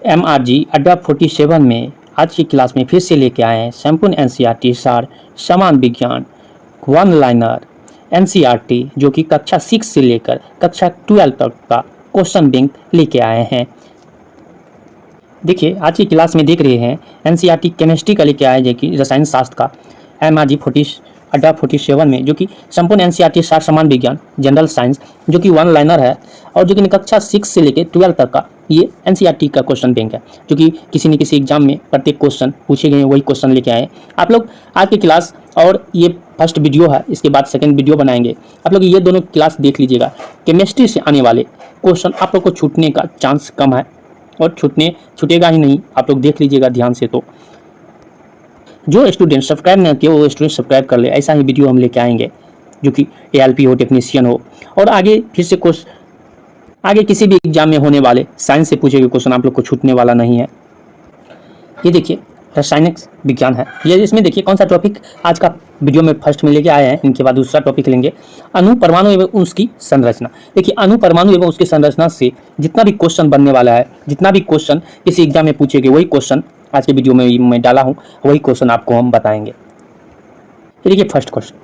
MRG अड्डा 47 में आज की क्लास में फिर से लेके आए हैं संपूर्ण NCERT सार समान विज्ञान वन लाइनर NCERT जो कि कक्षा 6 से लेकर कक्षा 12 तक का क्वेश्चन बैंक लेके आए हैं। देखिए आज की क्लास में देख रहे हैं NCERT केमिस्ट्री का लेके आए जो कि रसायन शास्त्र का MRG 47 में जो कि संपूर्ण NCERT सार समान विज्ञान जनरल साइंस जो कि वन लाइनर है और जो कि कक्षा 6 से लेकर 12 तक का ये NCERT का क्वेश्चन बैंक है जो कि किसी न किसी एग्जाम में प्रत्येक क्वेश्चन पूछे गए वही क्वेश्चन लेके आए। आप लोग आज की क्लास और ये फर्स्ट वीडियो है, इसके बाद सेकंड वीडियो बनाएंगे। आप लोग ये दोनों क्लास देख लीजिएगा। केमिस्ट्री से आने वाले क्वेश्चन आप लोग को छूटने का चांस कम है और छूटेगा ही नहीं, आप लोग देख लीजिएगा ध्यान से। तो जो स्टूडेंट सब्सक्राइब नहीं किए वो स्टूडेंट सब्सक्राइब कर ले, ऐसा ही वीडियो हम लेके आएंगे जो कि ALP हो, टेक्नीशियन हो और आगे फिर से आगे किसी भी एग्जाम में होने वाले साइंस से पूछे गए क्वेश्चन आप लोग को छूटने वाला नहीं है। ये देखिए रासायनिक विज्ञान है, ये इसमें देखिए कौन सा टॉपिक आज का वीडियो में फर्स्ट में लेके आए हैं। इनके बाद दूसरा टॉपिक लेंगे अणु परमाणु एवं उसकी संरचना। देखिए अणु परमाणु एवं उसकी संरचना से जितना भी क्वेश्चन बनने वाला है, जितना भी क्वेश्चन किसी एग्जाम में पूछे गए वही क्वेश्चन आज के वीडियो में मैं डाला हूँ, वही क्वेश्चन आपको हम बताएंगे। देखिए फर्स्ट क्वेश्चन,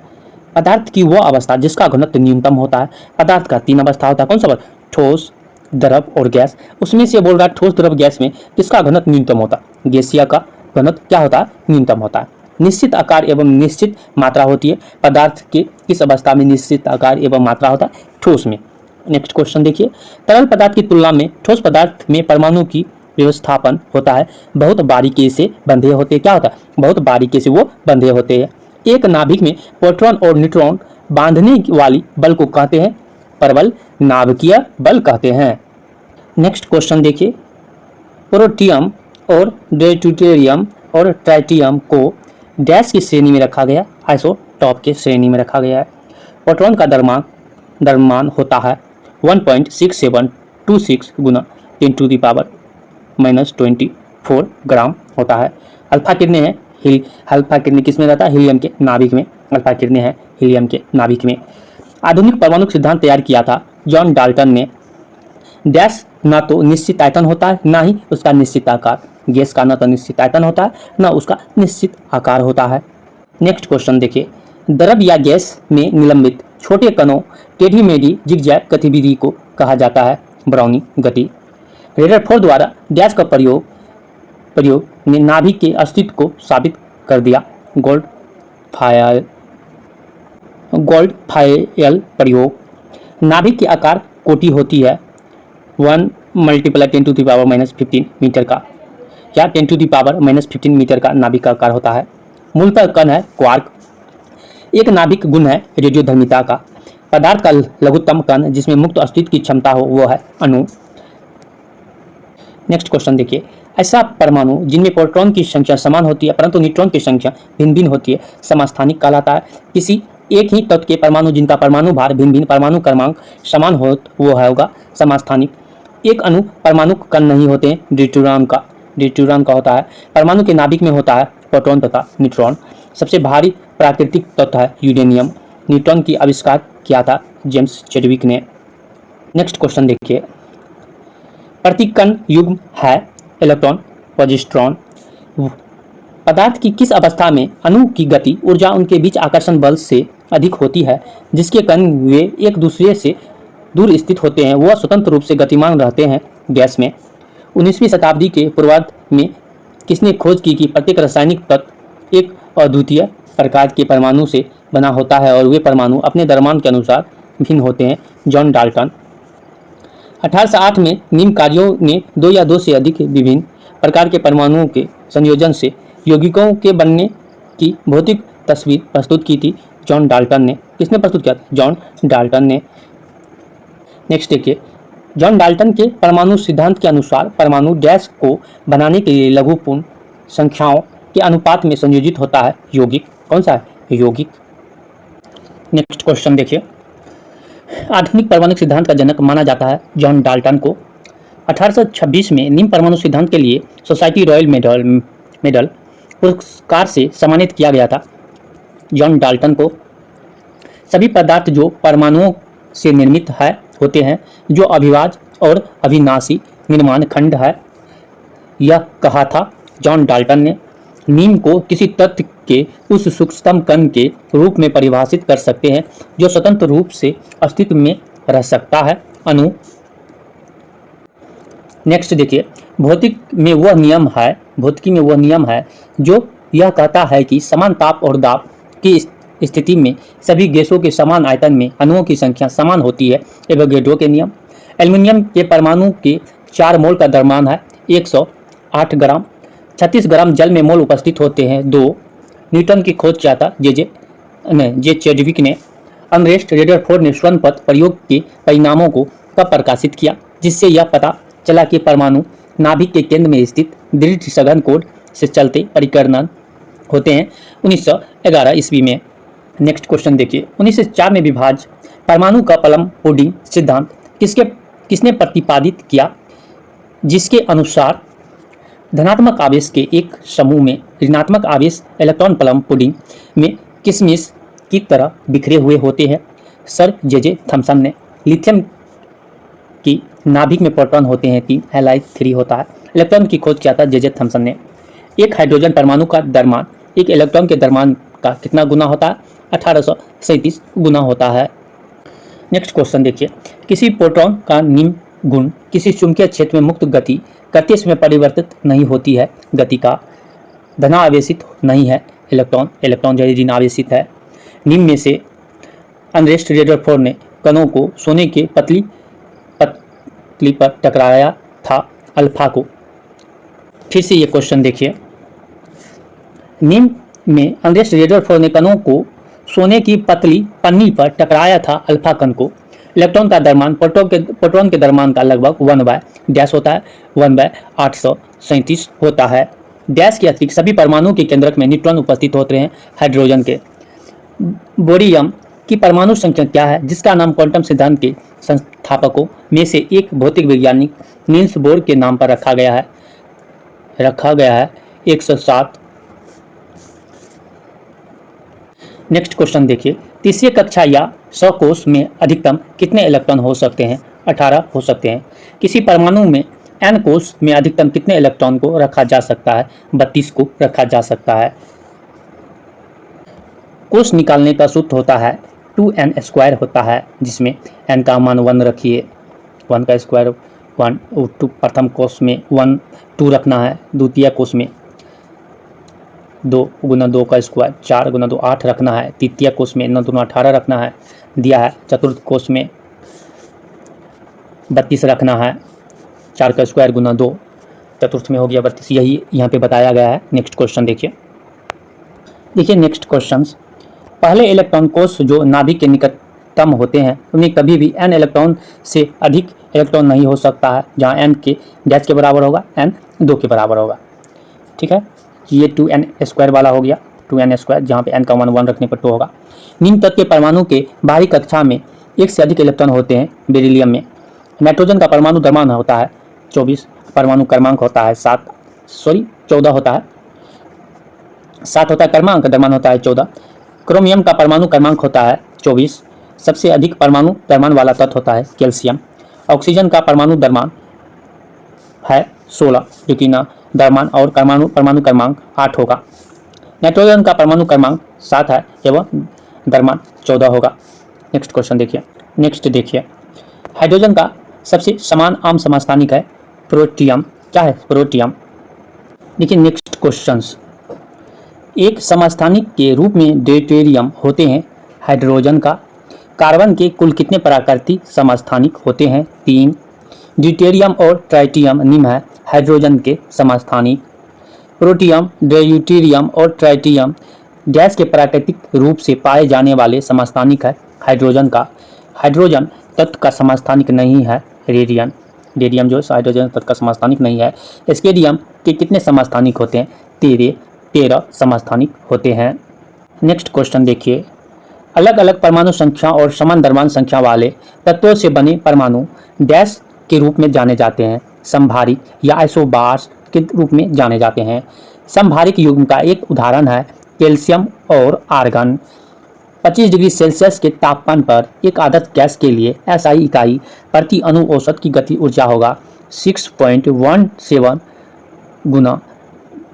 पदार्थ की वह अवस्था जिसका घनत्व न्यूनतम होता है। पदार्थ का 3 अवस्था होता है, कौन सा? ठोस, द्रव और गैस। उसमें से बोल रहा है ठोस द्रव गैस में किसका घनत्व न्यूनतम होता है? गैसीय का घनत्व क्या होता है? न्यूनतम होता है। निश्चित आकार एवं निश्चित मात्रा होती है। पदार्थ के किस अवस्था में निश्चित आकार एवं मात्रा होता है? ठोस में। नेक्स्ट क्वेश्चन देखिए, तरल पदार्थ की तुलना में ठोस पदार्थ में परमाणु की व्यवस्थापन होता है, बहुत बारीकी से बंधे होते हैं। क्या होता है? बहुत बारीकी से वो बंधे होते हैं। एक नाभिक में प्रोटॉन और न्यूट्रॉन बांधने वाली बल को कहते हैं परबल, नाभिकीय बल कहते हैं। नेक्स्ट क्वेश्चन देखिए, प्रोटियम और ड्यूटेरियम और ट्राइटियम को डैश की श्रेणी में रखा गया? आइसोटॉप के श्रेणी में रखा गया है। प्रोटॉन का द्रव्यमान होता है 1.6726 गुना 10⁻⁻24 ग्राम होता है। अल्फा कितने हैं? अल्फा कितने किस में रहता है? हीलियम के नाभिक में। अल्फा कितने हैं? हीलियम के नाभिक में। आधुनिक परमाणु सिद्धांत तैयार किया था जॉन डाल्टन ने। डैश ना तो निश्चित आयतन होता है ना ही उसका निश्चित आकार। गैस का ना तो निश्चित आयतन होता है ना उसका निश्चित आकार होता है। नेक्स्ट क्वेश्चन देखिए, द्रव या गैस में निलंबित छोटे कणों टेढ़ी मेढ़ी जिगजैग गतिविधि को कहा जाता है ब्राउनी गति। रदरफोर्ड द्वारा डैश का प्रयोग ने नाभिक के अस्तित्व को साबित कर दिया। गोल्डफायर प्रयोग। नाभिक के आकार कोटि होती है 1 × 10⁻⁻15 मीटर का या 10⁻⁻15 मीटर का नाभिक का आकार होता है। मूलतः कण है क्वार्क। एक नाभिक गुण है रेडियोधर्मिता का। पदार्थ का लघुत्तम कण जिसमें मुक्त अस्तित्व की क्षमता हो वो है अणु। नेक्स्ट क्वेश्चन देखिए, ऐसा परमाणु जिनमें प्रोटॉन की संख्या समान होती है परंतु न्यूट्रॉन की संख्या भिन्न भिन्न होती है समस्थानिक कहलाता है। किसी एक ही तत्व के परमाणु जिनका परमाणु भार भिन्न भिन्न परमाणु क्रमांक समान हो वो होगा समस्थानिक। एक अणु परमाणु कण नहीं होते हैं, ड्यूटेरियम का होता है। परमाणु के नाभिक में होता है प्रोटॉन तथा न्यूट्रॉन। सबसे भारी प्राकृतिक तत्व है यूरेनियम। न्यूट्रॉन की आविष्कार किया था जेम्स चैडविक ने। नेक्स्ट क्वेश्चन देखिए, प्रतिकण युग्म है इलेक्ट्रॉन पॉजिट्रॉन। पदार्थ की किस अवस्था में अणु की गति ऊर्जा उनके बीच आकर्षण बल से अधिक होती है? जिसके कण वे एक दूसरे से दूर स्थित होते हैं वह स्वतंत्र रूप से गतिमान रहते हैं गैस में। 19वीं शताब्दी के पूर्वार्ध में किसने खोज की कि प्रत्येक रासायनिक तत्व एक अद्वितीय प्रकार के परमाणु से बना होता है और वे परमाणु अपने द्रव्यमान के अनुसार भिन्न होते हैं? John Dalton. 1808 में निम्न कार्यों ने 2 या 2 से अधिक विभिन्न प्रकार के परमाणुओं के संयोजन से यौगिकों के बनने की भौतिक तस्वीर प्रस्तुत की थी जॉन डाल्टन ने। किसने प्रस्तुत किया था? जॉन डाल्टन ने। नेक्स्ट देखिए, जॉन डाल्टन के परमाणु सिद्धांत के अनुसार परमाणु डैश को बनाने के लिए लघु पूर्ण संख्याओं के अनुपात में संयोजित होता है यौगिक। कौन सा है? यौगिक। नेक्स्ट क्वेश्चन देखिए, आधुनिक परमाणु सिद्धांत का जनक माना जाता है जॉन डाल्टन को। 1826 में निम्न परमाणु सिद्धांत के लिए सोसाइटी रॉयल मेडल पुरस्कार से सम्मानित किया गया था जॉन डाल्टन को। सभी पदार्थ जो परमाणुओं से निर्मित होते हैं, जो अभिभाज्य और अविनाशी निर्माण खंड है, यह कहा था जॉन डाल्टन ने। नीम को किसी तत्व के उस सूक्ष्मतम कण के रूप में परिभाषित कर सकते हैं जो स्वतंत्र रूप से अस्तित्व में रह सकता है, अणु। नेक्स्ट देखिए, भौतिकी में वह नियम है जो यह कहता है कि समान ताप और दाब की स्थिति में सभी गैसों के समान आयतन में अणुओं की संख्या समान होती है, एवोगैड्रो के नियम। एल्युमिनियम के परमाणु के 4 मोल का द्रव्यमान है 108 ग्राम। 36 ग्राम जल में मोल उपस्थित होते हैं 2। न्यूटन की खोज किया था जे चैडविक ने। अर्नेस्ट रदरफोर्ड ने स्वर्ण पथ प्रयोग के परिणामों को कब प्रकाशित किया, जिससे यह पता चला कि परमाणु नाभिक के केंद्र में स्थित दृढ़ सघन कोड से चलते परिकर्णन होते हैं 1911 ईस्वी में। नेक्स्ट क्वेश्चन देखिए, 1904 में विभाज्य परमाणु का पलम पुडिंग सिद्धांत किसने प्रतिपादित किया, जिसके अनुसार धनात्मक आवेश के एक समूह में ऋणात्मक आवेश इलेक्ट्रॉन पलम पुडिंग में किशमिश की तरह बिखरे हुए होते हैं। सर जे थॉमसन ने। लिथियम की नाभिक में प्रोटॉन होते हैं 3, हैलाइड 3 होता है। इलेक्ट्रॉन की खोज किया था जे थॉमसन ने। एक हाइड्रोजन परमाणु का द्रव्यमान एक इलेक्ट्रॉन के द्रव्यमान का कितना गुना होता है, 1837 गुना होता है। नेक्स्ट क्वेश्चन देखिए, किसी प्रोटॉन का निम्न गुण किसी चुंबकीय क्षेत्र में मुक्त गति करते समय परिवर्तित नहीं होती है। गति का धनावेशित नहीं है इलेक्ट्रॉन जो ऋण आवेशित है। निम्न में से अर्नेस्ट रदरफोर्ड ने कणों को सोने के पतली पर टकराया था अल्फा को। फिर से ये क्वेश्चन देखिए, निम्न में अर्नेस्ट रदरफोर्ड ने कणों को सोने की पतली पन्नी पर टकराया था अल्फा कण को। इलेक्ट्रॉन का द्रव्यमान प्रोटॉन के द्रव्यमान का लगभग 1/डैश होता है, 1/837 होता है। डैश के अतिरिक्त सभी परमाणु के केंद्रक में न्यूट्रॉन उपस्थित होते हैं हाइड्रोजन के। बोरियम की परमाणु संख्या क्या है, जिसका नाम क्वांटम सिद्धांत के संस्थापकों में से एक भौतिक वैज्ञानिक नील्स बोर के नाम पर रखा गया है 107। नेक्स्ट क्वेश्चन देखिए, तीसरी कक्षा या 100 कोष में अधिकतम कितने इलेक्ट्रॉन हो सकते हैं, 18 हो सकते हैं। किसी परमाणु में n कोष में अधिकतम कितने इलेक्ट्रॉन को रखा जा सकता है, 32 को रखा जा सकता है। कोष निकालने का सूत्र होता है 2n² होता है, जिसमें n का मान 1 रखिए, 1 का स्क्वायर 1। प्रथम कोष में 1 2 रखना है, द्वितीय कोष में 2 गुना 2 का स्क्वायर 4 गुना 2 8 रखना है, तृतीय कोष में 9 दूना 18 रखना है दिया है। चतुर्थ कोष में 32 रखना है, 4 का स्क्वायर गुना 2, चतुर्थ में हो गया 32। यही यहाँ पे बताया गया है। नेक्स्ट क्वेश्चन देखिए नेक्स्ट क्वेश्चन, पहले इलेक्ट्रॉन कोष जो नाभिक के निकटतम होते हैं उनमें कभी भी n इलेक्ट्रॉन से अधिक इलेक्ट्रॉन नहीं हो सकता है, जहाँ n के डैश के बराबर होगा, n 2 के बराबर होगा। ठीक है, ये 2n² वाला हो गया, 2n², जहाँ पे n का मान 1 रखने पर 2 होगा। निम्न तत्व के परमाणु के बाहरी कक्षा में एक से अधिक इलेक्ट्रॉन होते हैं। बेरिलियम में नाइट्रोजन का परमाणु द्रव्यमान होता है 24, परमाणु क्रमांक होता है 14 होता है, 7 होता है क्रमांक, द्रव्यमान होता है 14। क्रोमियम का परमाणु क्रमांक होता है 24, सबसे अधिक परमाणु द्रव्यमान वाला तत्व होता है कैल्शियम। ऑक्सीजन का परमाणु द्रव्यमान है 16, जो कि ना द्रव्यमान और परमाणु क्रमांक 8 होगा। नाइट्रोजन का परमाणु क्रमांक 7 है एवं द्रव्यमान 14 होगा। नेक्स्ट क्वेश्चन देखिए, हाइड्रोजन का सबसे समान आम समस्थानिक है प्रोटियम। क्या है प्रोटियम? देखिए नेक्स्ट क्वेश्चंस, एक समस्थानिक के रूप में ड्यूटेरियम होते हैं हाइड्रोजन का। कार्बन के कुल कितने प्राकृतिक समस्थानिक होते हैं? 3। ड्यूटेरियम और ट्राइटियम निम्न है हाइड्रोजन के समस्थानिक। प्रोटियम, ड्यूटेरियम और ट्राइटियम गैस के प्राकृतिक रूप से पाए जाने वाले समस्थानिक है हाइड्रोजन का। हाइड्रोजन तत्व का समस्थानिक नहीं है रेडियम। रेडियम जो हाइड्रोजन तत्व का समस्थानिक नहीं है। स्केडियम के कितने समस्थानिक होते हैं? 13 समस्थानिक होते हैं। नेक्स्ट क्वेश्चन देखिए, अलग अलग परमाणु संख्या और समान द्रव्यमान संख्या वाले तत्वों से बने परमाणु डैश के रूप में जाने जाते हैं? समभारिक या आइसोबार्स के रूप में जाने जाते हैं। समभारिक युग्म का एक उदाहरण है कैल्शियम और आर्गन। 25 डिग्री सेल्सियस के तापमान पर एक आदर्श गैस के लिए SI इकाई प्रति अणु औसत की गति ऊर्जा होगा 6.17 गुना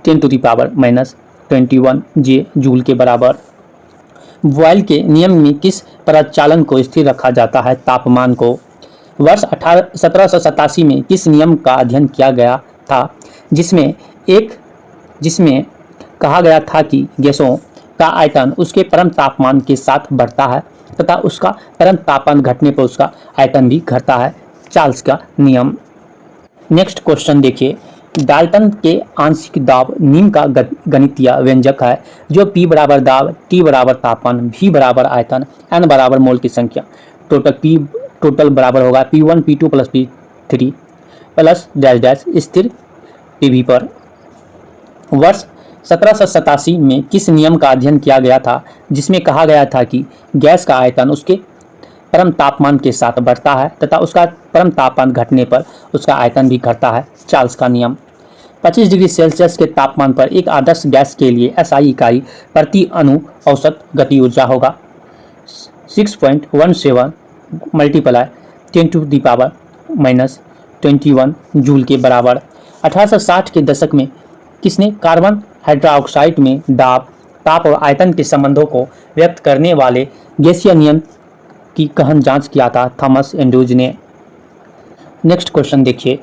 10⁻⁻21 जे जूल के बराबर। बॉयल के नियम में किस प्रचालन को स्थिर रखा जाता है? तापमान को। वर्ष 1787 में किस नियम का अध्ययन किया गया था जिसमें कहा गया था कि गैसों का आयतन उसके परम तापमान के साथ बढ़ता है तथा उसका परम तापमान घटने पर उसका आयतन भी घटता है? चार्ल्स का नियम। नेक्स्ट क्वेश्चन देखिए, डाल्टन के आंशिक दाब निम्न का गणितीय व्यंजक है जो P बराबर दाब, T बराबर तापमान, V बराबर आयतन, N बराबर मोल की संख्या। टोटल बराबर होगा P1 P2 plus P3 plus dash dash स्थिर PV पर। वर्ष 1787 में किस नियम का अध्ययन किया गया था जिसमें कहा गया था कि गैस का आयतन उसके परम तापमान के साथ बढ़ता है तथा उसका परम तापमान घटने पर उसका आयतन भी घटता है? चार्ल्स का नियम। 25 डिग्री सेल्सियस के तापमान पर एक आदर्श गैस के लिए SI इकाई प्रति अणु औसत गति ऊर्जा होगा 6.17 मल्टीप्लाई 10⁻⁻21 जूल के बराबर। 1860 के दशक में किसने कार्बन हाइड्रोक्साइड में दाब, ताप और आयतन के संबंधों को व्यक्त करने वाले गैसीय नियम की गहन जांच किया था? थॉमस एंड्रूज ने। नेक्स्ट क्वेश्चन देखिए,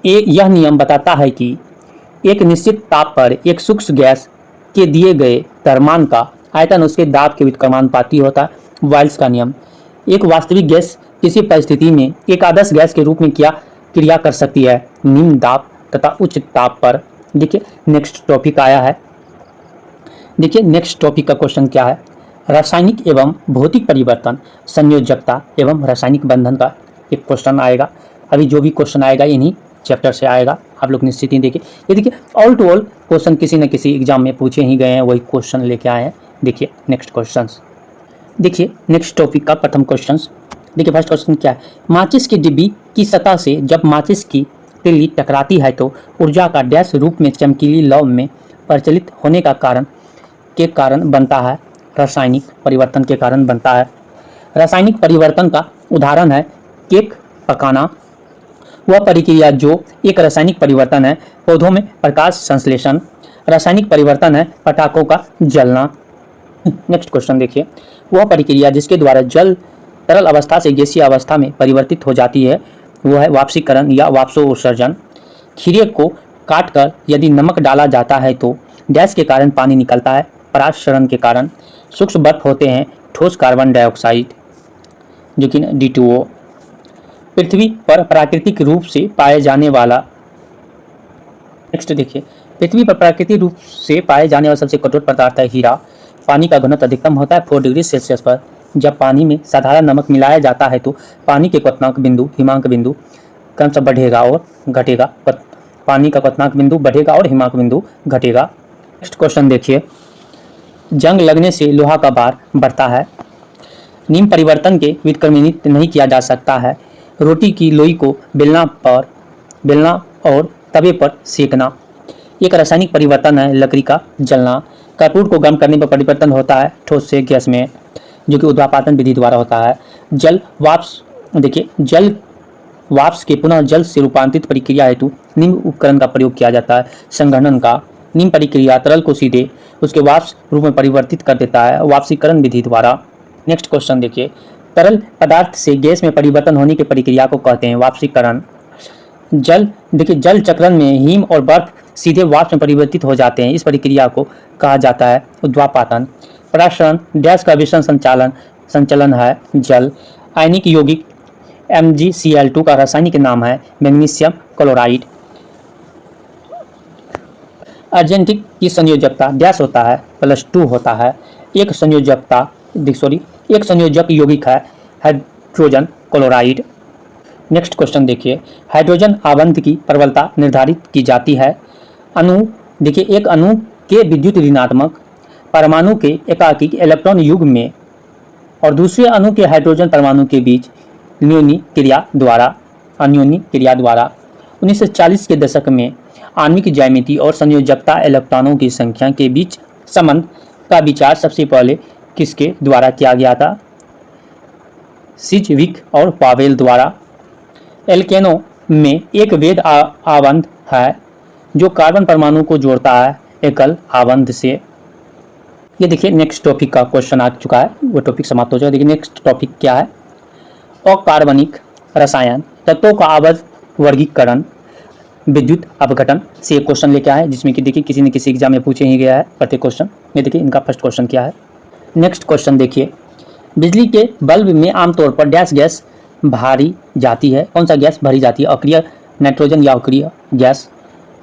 यह नियम बताता है कि एक निश्चित ताप पर एक सूक्ष्म गैस के दिए गए द्रव्यमान का आयतन उसके दाब के व्युत्क्रमानुपाती होता है? बॉयल्स का नियम। एक वास्तविक गैस किसी परिस्थिति में एक आदर्श गैस के रूप में क्या क्रिया कर सकती है? निम्न दाब तथा उच्च ताप पर। देखिए नेक्स्ट टॉपिक आया है। देखिए नेक्स्ट टॉपिक का क्वेश्चन क्या है? रासायनिक एवं भौतिक परिवर्तन, संयोजकता एवं रासायनिक बंधन का एक क्वेश्चन आएगा। अभी जो भी क्वेश्चन आएगा इन्हीं चैप्टर से आएगा, आप लोग निश्चित ही देखिए। ये देखिए ऑल टू ऑल क्वेश्चन किसी न किसी एग्जाम में पूछे ही गए हैं, वही क्वेश्चन लेके आए हैं। देखिए नेक्स्ट क्वेश्चन। देखिए नेक्स्ट टॉपिक का प्रथम क्वेश्चन। देखिए फर्स्ट क्वेश्चन क्या है? माचिस की डिब्बी की सतह से जब माचिस की तीली टकराती है तो ऊर्जा का डैश रूप में चमकीली लौ में प्रचलित होने का कारण बनता है? रासायनिक परिवर्तन के कारण बनता है। रासायनिक परिवर्तन का उदाहरण है केक पकाना, वह प्रक्रिया जो एक रासायनिक परिवर्तन है। पौधों में प्रकाश संश्लेषण रासायनिक परिवर्तन है। पटाखों का जलना। नेक्स्ट क्वेश्चन देखिए, वह प्रक्रिया जिसके द्वारा जल तरल अवस्था से गैसीय अवस्था में परिवर्तित हो जाती है वो है वाष्पीकरण या वाष्पोत्सर्जन। खीरे को काटकर यदि नमक डाला जाता है तो डैश के कारण पानी निकलता है? परागशरण के कारण। सूक्ष्म बर्फ होते हैं ठोस कार्बन डाइऑक्साइड जो कि D2O। पृथ्वी पर प्राकृतिक रूप से पाए जाने वाला। नेक्स्ट देखिए, पृथ्वी पर प्राकृतिक रूप से पाए जाने वाला सबसे कठोर पदार्थ है हीरा। पानी का घनत्व अधिकतम होता है 4 डिग्री सेल्सियस पर। जब पानी में साधारण नमक मिलाया जाता है तो पानी के क्वथनांक बिंदु हिमांक बिंदु क्रमशः बढ़ेगा और घटेगा। पानी का क्वथनांक बिंदु बढ़ेगा और हिमांक बिंदु घटेगा। नेक्स्ट क्वेश्चन देखिए, जंग लगने से लोहा का भार बढ़ता है। निम्न परिवर्तन के व्युत्क्रमित नहीं किया जा सकता है। रोटी की लोई को बेलना और तवे पर सेकना। एक रासायनिक परिवर्तन है लकड़ी का जलना। कपूर को गर्म करने पर परिवर्तन होता है ठोस से गैस में जो कि ऊर्ध्वापातन विधि द्वारा होता है। जल वाष्प। देखिए जल वाष्प के पुनः जल से रूपांतरित प्रक्रिया हेतु निम्न उपकरण का प्रयोग किया जाता है संघनन का। निम्न प्रक्रिया तरल को सीधे उसके वाष्प रूप में परिवर्तित कर देता है वाष्पीकरण विधि द्वारा। नेक्स्ट क्वेश्चन देखिए, तरल पदार्थ से गैस में परिवर्तन होने की प्रक्रिया को कहते हैं वाष्पीकरण। जल चक्रण में हिम और बर्फ सीधे वाष्प में परिवर्तित हो जाते हैं, इस प्रक्रिया को कहा जाता है ऊर्ध्वापातन। परागशरण डैश का विषम संचलन है जल। आयनिक यौगिक MgCl2 का रासायनिक नाम है मैग्नीशियम क्लोराइड। अर्जेंटिक की संयोजकता डैश होता है +2 होता है। एक संयोजक यौगिक है हाइड्रोजन क्लोराइड। नेक्स्ट क्वेश्चन देखिए, हाइड्रोजन आवंत की प्रबलता निर्धारित की जाती है। देखिए एक अणु के विद्युत ऋणात्मक परमाणु के एकाकी इलेक्ट्रॉन युग्म में और दूसरे अणु के हाइड्रोजन परमाणु के बीच अन्योन्य क्रिया द्वारा। 1940 के दशक में आणविक ज्यामिति और संयोजकता इलेक्ट्रॉनों की संख्या के बीच संबंध का विचार सबसे पहले किसके द्वारा किया गया था? सिजविक और पावेल द्वारा। एल्केनो में एक वैध आवंत है जो कार्बन परमाणु को जोड़ता है एकल आबंध से। ये देखिए नेक्स्ट टॉपिक का क्वेश्चन आ चुका है, वो टॉपिक समाप्त हो जाएगा। देखिए नेक्स्ट टॉपिक क्या है, अकार्बनिक रसायन तत्वों का आबद्ध वर्गीकरण विद्युत अपघटन से एक क्वेश्चन लेके आए, जिसमें कि देखिए किसी न किसी एग्जाम में पूछे ही गया है प्रत्येक क्वेश्चन। ये देखिए इनका फर्स्ट क्वेश्चन क्या है। नेक्स्ट क्वेश्चन देखिए, बिजली के बल्ब में आमतौर पर डैश गैस भरी जाती है, कौन सा गैस भरी जाती है, अक्रिय नाइट्रोजन या अक्रिय गैस।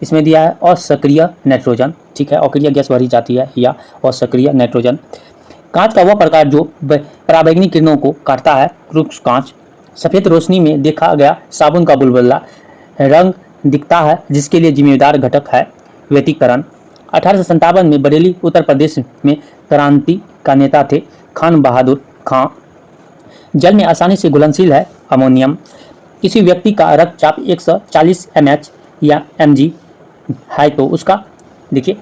इसमें दिया है असक्रिय नाइट्रोजन, ठीक है, अक्रिय गैस भरी जाती है या असक्रिय नाइट्रोजन। कांच का वह प्रकार जो पराबैंगनी किरणों को काटता है, क्रूक्स कांच। सफ़ेद रोशनी में देखा गया साबुन का बुलबुला रंग दिखता है, जिसके लिए जिम्मेदार घटक है व्यतिकरण। 1857 में बरेली उत्तर प्रदेश में क्रांति का नेता थे खान बहादुर खां। जल में आसानी से घुलनशील है अमोनियम। किसी व्यक्ति का रक्तचाप 140 mH या mg है तो उसका देखिए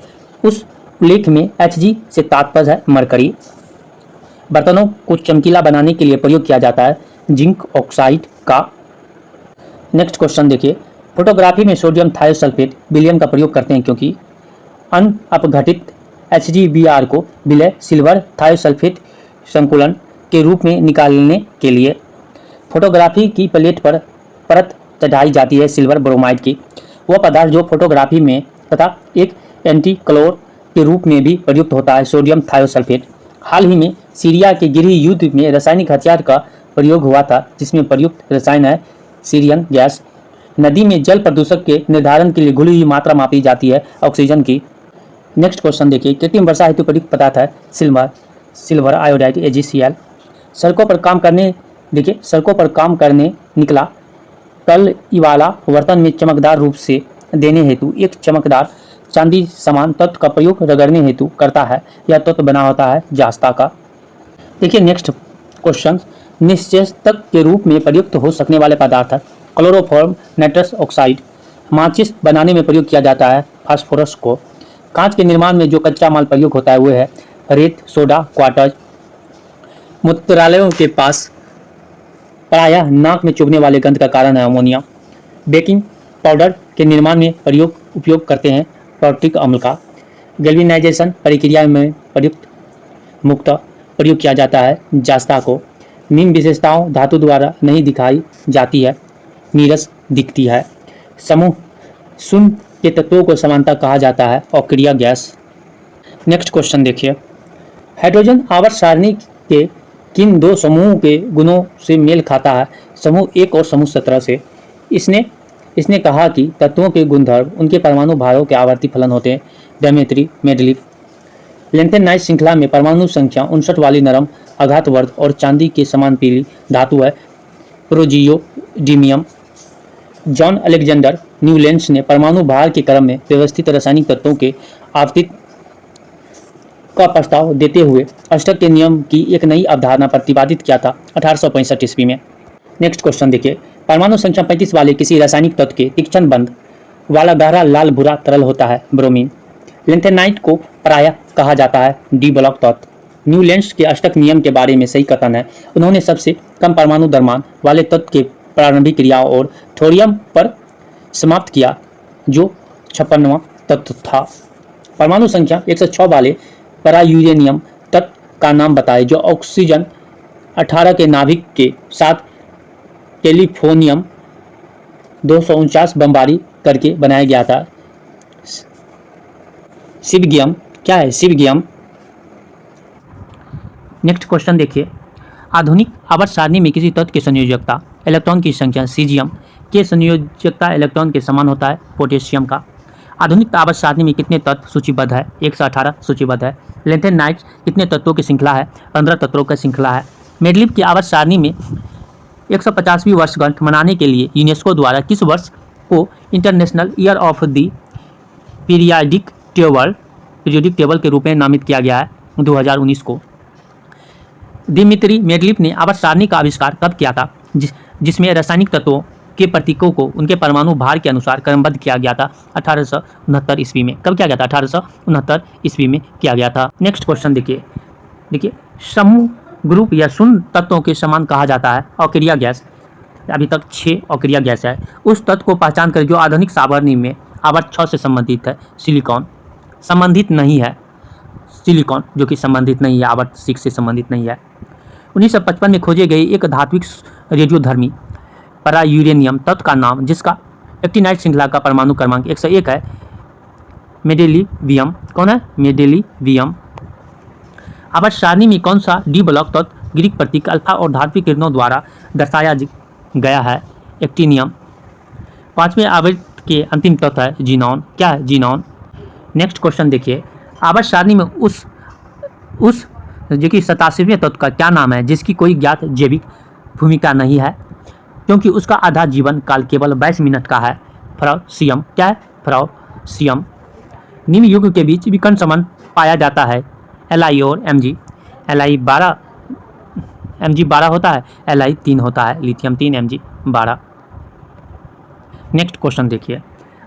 उस लेख में Hg से तात्पर्य है मरकरी। बर्तनों को चमकीला बनाने के लिए प्रयोग किया जाता है जिंक ऑक्साइड का। नेक्स्ट क्वेश्चन देखिए, फोटोग्राफी में सोडियम थायोसल्फेट विलयन का प्रयोग करते हैं क्योंकि अनअपघटित HgBr को विलय सिल्वर थायोसल्फेट संकुलन के रूप में निकालने के लिए। फोटोग्राफी की प्लेट पर परत चढ़ाई जाती है सिल्वर ब्रोमाइड की, वह पदार्थ जो फोटोग्राफी में तथा एक एंटीक्लोर के रूप में भी प्रयुक्त होता है सोडियम थायोसल्फेट। हाल ही में सीरिया के गृह युद्ध में रासायनिक हथियार का प्रयोग हुआ था, जिसमें प्रयुक्त रसायन है सीरियन गैस। नदी में जल प्रदूषक के निर्धारण के लिए घुली हुई मात्रा मापी जाती है ऑक्सीजन की। नेक्स्ट क्वेश्चन देखिए, कृत्रिम वर्षा हेतु प्रयुक्त पदार्थ है सिल्वर आयोडाइड AgCl। सड़कों पर काम करने देखिए सड़कों पर काम करने निकला कल वाला बर्तन में चमकदार रूप से देने हेतु एक चमकदार चांदी समान तत्व का प्रयोग रगड़ने हेतु करता है, यह तत्व बना होता है जास्ता का। देखिए नेक्स्ट क्वेश्चन, निश्चेतक के रूप में प्रयुक्त हो सकने वाले पदार्थ है क्लोरोफॉर्म नाइट्रस ऑक्साइड। माचिस बनाने में प्रयोग किया जाता है फास्फोरस को। कांच के निर्माण में जो कच्चा माल प्रयोग होता है वो है रेत, सोडा, क्वार्टज। मूत्रालयों के पास प्रायः नाक में चुभने वाले गंध का कारण है अमोनिया। बेकिंग पाउडर के निर्माण में उपयोग करते हैं टॉर्टिक अम्ल का। गैल्वेनाइजेशन प्रक्रिया में प्रयुक्त मुक्त प्रयोग किया जाता है जास्ता को। निम्न विशेषताओं धातु द्वारा नहीं दिखाई जाती है, नीरस दिखती है। समूह शून्य के तत्वों को समानता कहा जाता है अक्रिय गैस। नेक्स्ट क्वेश्चन देखिए, हाइड्रोजन आवर्त सारणी के किन दो समूहों के गुणों से मेल खाता है, समूह 1 और समूह 17 से। इसने कहा कि तत्वों के गुणधर्म उनके परमाणु भारों के आवर्ती फलन होते हैं डेमेट्री मेडलिफ। लेंथेनाइट श्रृंखला में परमाणु संख्या 59 वाली नरम आघातवर्ध और चांदी के समान पीली धातु है प्रोजियोडीमियम। जॉन अलेक्जेंडर न्यूलैंड्स ने परमाणु भार के क्रम में व्यवस्थित रासायनिक तत्वों के आवृत्ति का प्रस्ताव देते हुए अष्टक के नियम की एक नई अवधारणा प्रतिपादित किया था 1865 ईस्वी में। नेक्स्ट क्वेश्चन देखिए, परमाणु संख्या 35 वाले किसी रासायनिक तत्व के तीक्ष्ण बंध वाला गहरा लाल भूरा तरल होता है ब्रोमीन। लेंथेनाइट को प्रायः कहा जाता है डी ब्लॉक तत्व। न्यूलैंड्स के अष्टक नियम के बारे में सही कथन है। उन्होंने सबसे कम परमाणु द्रव्यमान वाले तत्व के प्रारंभिक क्रियाओं और थोरियम पर समाप्त किया, जो 56वां तत्व था। परमाणु संख्या 106 वाले पैरायूरेनियम तत्व का नाम बताएं, जो ऑक्सीजन 18 के नाभिक के साथ कैलिफोर्नियम 249 बमबारी करके बनाया गया था। सिबगियम क्या है, सिबगियम। नेक्स्ट क्वेश्चन देखिए, आधुनिक आवर्त सारणी में किसी तत्व की संयोजकता इलेक्ट्रॉन की संख्या सीजियम के संयोजकता इलेक्ट्रॉन के समान होता है पोटेशियम का। आधुनिक आवर्त सारणी में कितने तत्व सूचीबद्ध है, 118 सूचीबद्ध है। लेंथेनाइट कितने तत्वों की श्रृंखला है, 15 तत्वों की श्रृंखला है। मेडलिफ की आवर्त सारणी में 150वीं वर्षगांठ मनाने के लिए यूनेस्को द्वारा किस वर्ष को international year of the periodic table के रूप में नामित किया गया है, 2019 को। दिमित्री मेडलिफ ने आवर्त सारणी का आविष्कार कब किया था, जिसमें रासायनिक तत्वों के प्रतीकों को उनके परमाणु भार के अनुसार क्रमबद्ध किया गया था 1869 ईस्वी में। कब किया गया था, 1869 ईस्वी में किया गया था। नेक्स्ट क्वेश्चन देखिए, समूह ग्रुप या शून्य तत्वों के समान कहा जाता है अक्रिय गैस। अभी तक 6 अक्रिय गैस है। उस तत्व को पहचान कर जो आधुनिक सारणी में आवर्त 6 से संबंधित है सिलिकॉन, संबंधित नहीं है सिलिकॉन जो कि संबंधित नहीं है, आवर्त 6 से संबंधित नहीं है। 1955 में खोजे गए एक धात्विक रेडियोधर्मी परायूरेनियम तत्व का नाम जिसका एक्टिनाइट श्रृंखला का परमाणु क्रमांक 101 है मेडेलिवियम। कौन है? मेडेलिवियम। आवर्त सारणी में कौन सा डी ब्लॉक तत्व ग्रीक प्रतीक अल्फा और धात्विक किरणों द्वारा दर्शाया गया है? एक्टिनियम। 5वें आवर्त के अंतिम तत्व है जीनॉन। क्या है? जीनॉन। नेक्स्ट क्वेश्चन देखिए, आवर्त सारणी में उस जो कि 87वें तत्व का क्या नाम है जिसकी कोई ज्ञात जैविक भूमिका नहीं है क्योंकि उसका आधा जीवन काल केवल 22 मिनट का है? फ्रांसियम। क्या है? फ्रांसियम। निम्न युग के बीच विकर्ण संबंध पाया जाता है Li और Mg। Li 12 Mg 12 होता है, Li 3 होता है, लिथियम 3 Mg 12। नेक्स्ट क्वेश्चन देखिए,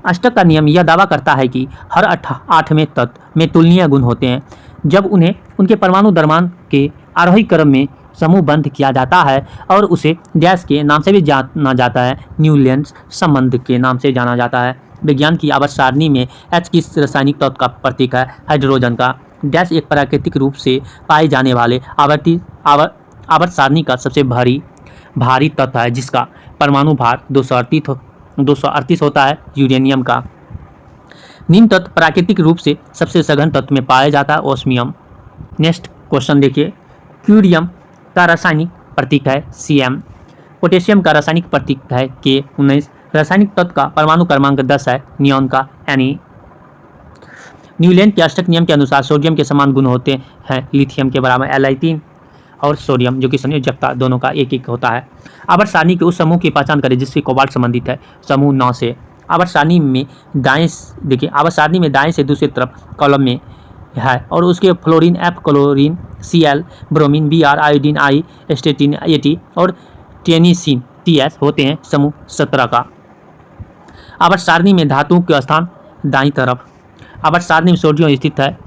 अष्टक का नियम यह दावा करता है कि हर 8वें तत्व में तुलनीय गुण होते हैं जब उन्हें उनके परमाणु द्रव्यमान के आरोही क्रम में समूहबद्ध किया जाता है और उसे डैश के नाम से भी जाना जाता है, न्यूलैंड्स संबंध के नाम से जाना जाता है। विज्ञान की आवर्त सारणी में H किस रासायनिक तत्व का प्रतीक है? हाइड्रोजन का। डैश एक प्राकृतिक रूप से पाए जाने वाले आवर्त सारणी का सबसे भारी तत्व है जिसका परमाणु भार 238 होता है, यूरेनियम का। निम्न तत्व प्राकृतिक रूप से सबसे सघन तत्व में पाया जाता है, ओस्मियम। नेक्स्ट क्वेश्चन देखिए, क्यूरियम का रासायनिक प्रतीक है Cm। पोटेशियम का रासायनिक प्रतीक है K19। रासायनिक तत्व का परमाणु क्रमांक 10 है, नियॉन का Ne। न्यूलैंड के अष्टक नियम के अनुसार सोडियम के समान गुण होते हैं लिथियम के बराबर, Li3 और सोडियम जो कि संयोजकता दोनों का 1-1 होता है। आवर्त सारणी के उस समूह की पहचान करें जिससे कोबाल्ट संबंधित है, समूह 9 से। आवर्त सारणी में दाएं से दूसरी तरफ कॉलम में है और उसके fluorine F, chlorine Cl, bromine Br, iodine I, एस्टेटिन At और टेनिसिन Ts होते हैं, समूह 17 का। आवर्त सारणी में धातुओं के स्थान दाईं तरफ। आवर्त सारणी में सोडियम स्थित है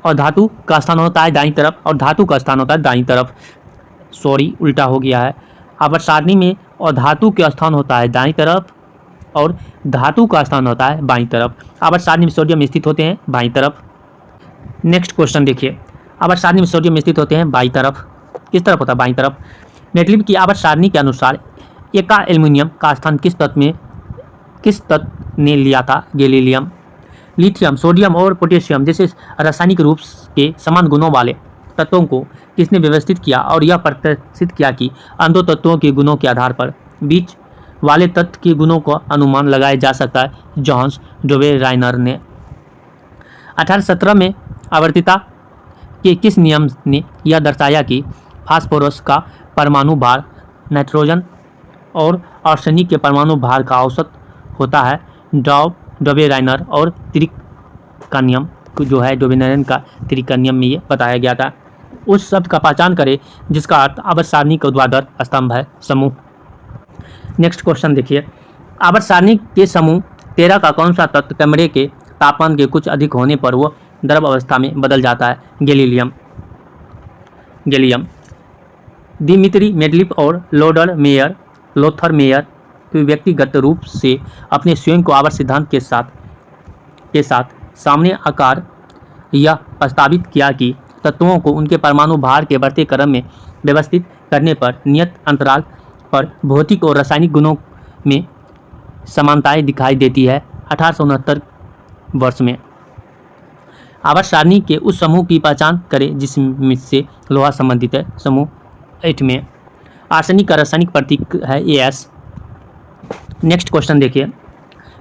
और धातु का स्थान होता है दाईं तरफ और धातु का स्थान होता है दाईं तरफ। सॉरी, उल्टा हो गया है। आवर्त सारणी में और धातु का स्थान होता है दाईं तरफ और धातु का स्थान होता है बाईं तरफ। आवर्त सारणी में सोडियम स्थित होते हैं बाईं तरफ। नेक्स्ट क्वेश्चन देखिए, आवर्त सारणी में सोडियम स्थित होते हैं बाईं तरफ। किस तरफ होता है? बाईं तरफ। मेटलिब की आवर्त सारणी के अनुसार एका एल्युमिनियम का स्थान किस तत्व ने लिया था? गैलीलियम। लिथियम, सोडियम और पोटेशियम जैसे रासायनिक रूप के समान गुणों वाले तत्वों को किसने व्यवस्थित किया और यह प्रदर्शित किया कि अन्य दो तत्वों के गुणों के आधार पर बीच वाले तत्व के गुणों का अनुमान लगाया जा सकता है? जॉन्स डोबे-राइनर ने। 1817 में आवर्तिता के किस नियम ने यह दर्शाया कि फास्फोरस का परमाणु भार नाइट्रोजन और आर्सेनिक के परमाणु भार का औसत होता है? डोबे-राइनर और त्रिक का नियम जो है डोबे-राइनर का त्रिक का नियम में ये बताया गया था। उस शब्द का पहचान करें जिसका अर्थ आवर्त सारणी का ऊर्ध्वाधर स्तंभ है, समूह। नेक्स्ट क्वेश्चन देखिए, आवर्त सारणी के समूह 13 का कौन सा तत्व कमरे के तापमान के कुछ अधिक होने पर वो द्रव अवस्था में बदल जाता है? गैलीलियम। दिमित्री मेंडलीफ और लोथर मेयर की व्यक्तिगत रूप से अपने स्वयं को आवर्त सिद्धांत के साथ सामने आकार यह प्रस्तावित किया कि तत्वों को उनके परमाणु भार के बढ़ते क्रम में व्यवस्थित करने पर नियत अंतराल पर भौतिक और रासायनिक गुणों में समानताएं दिखाई देती है। 1869 वर्ष में। आवर्त सारणी के उस समूह की पहचान करें जिसमें से लोहा संबंधित है, समूह 8 में। आर्सेनिक का रासायनिक प्रतीक है As। नेक्स्ट क्वेश्चन देखिए,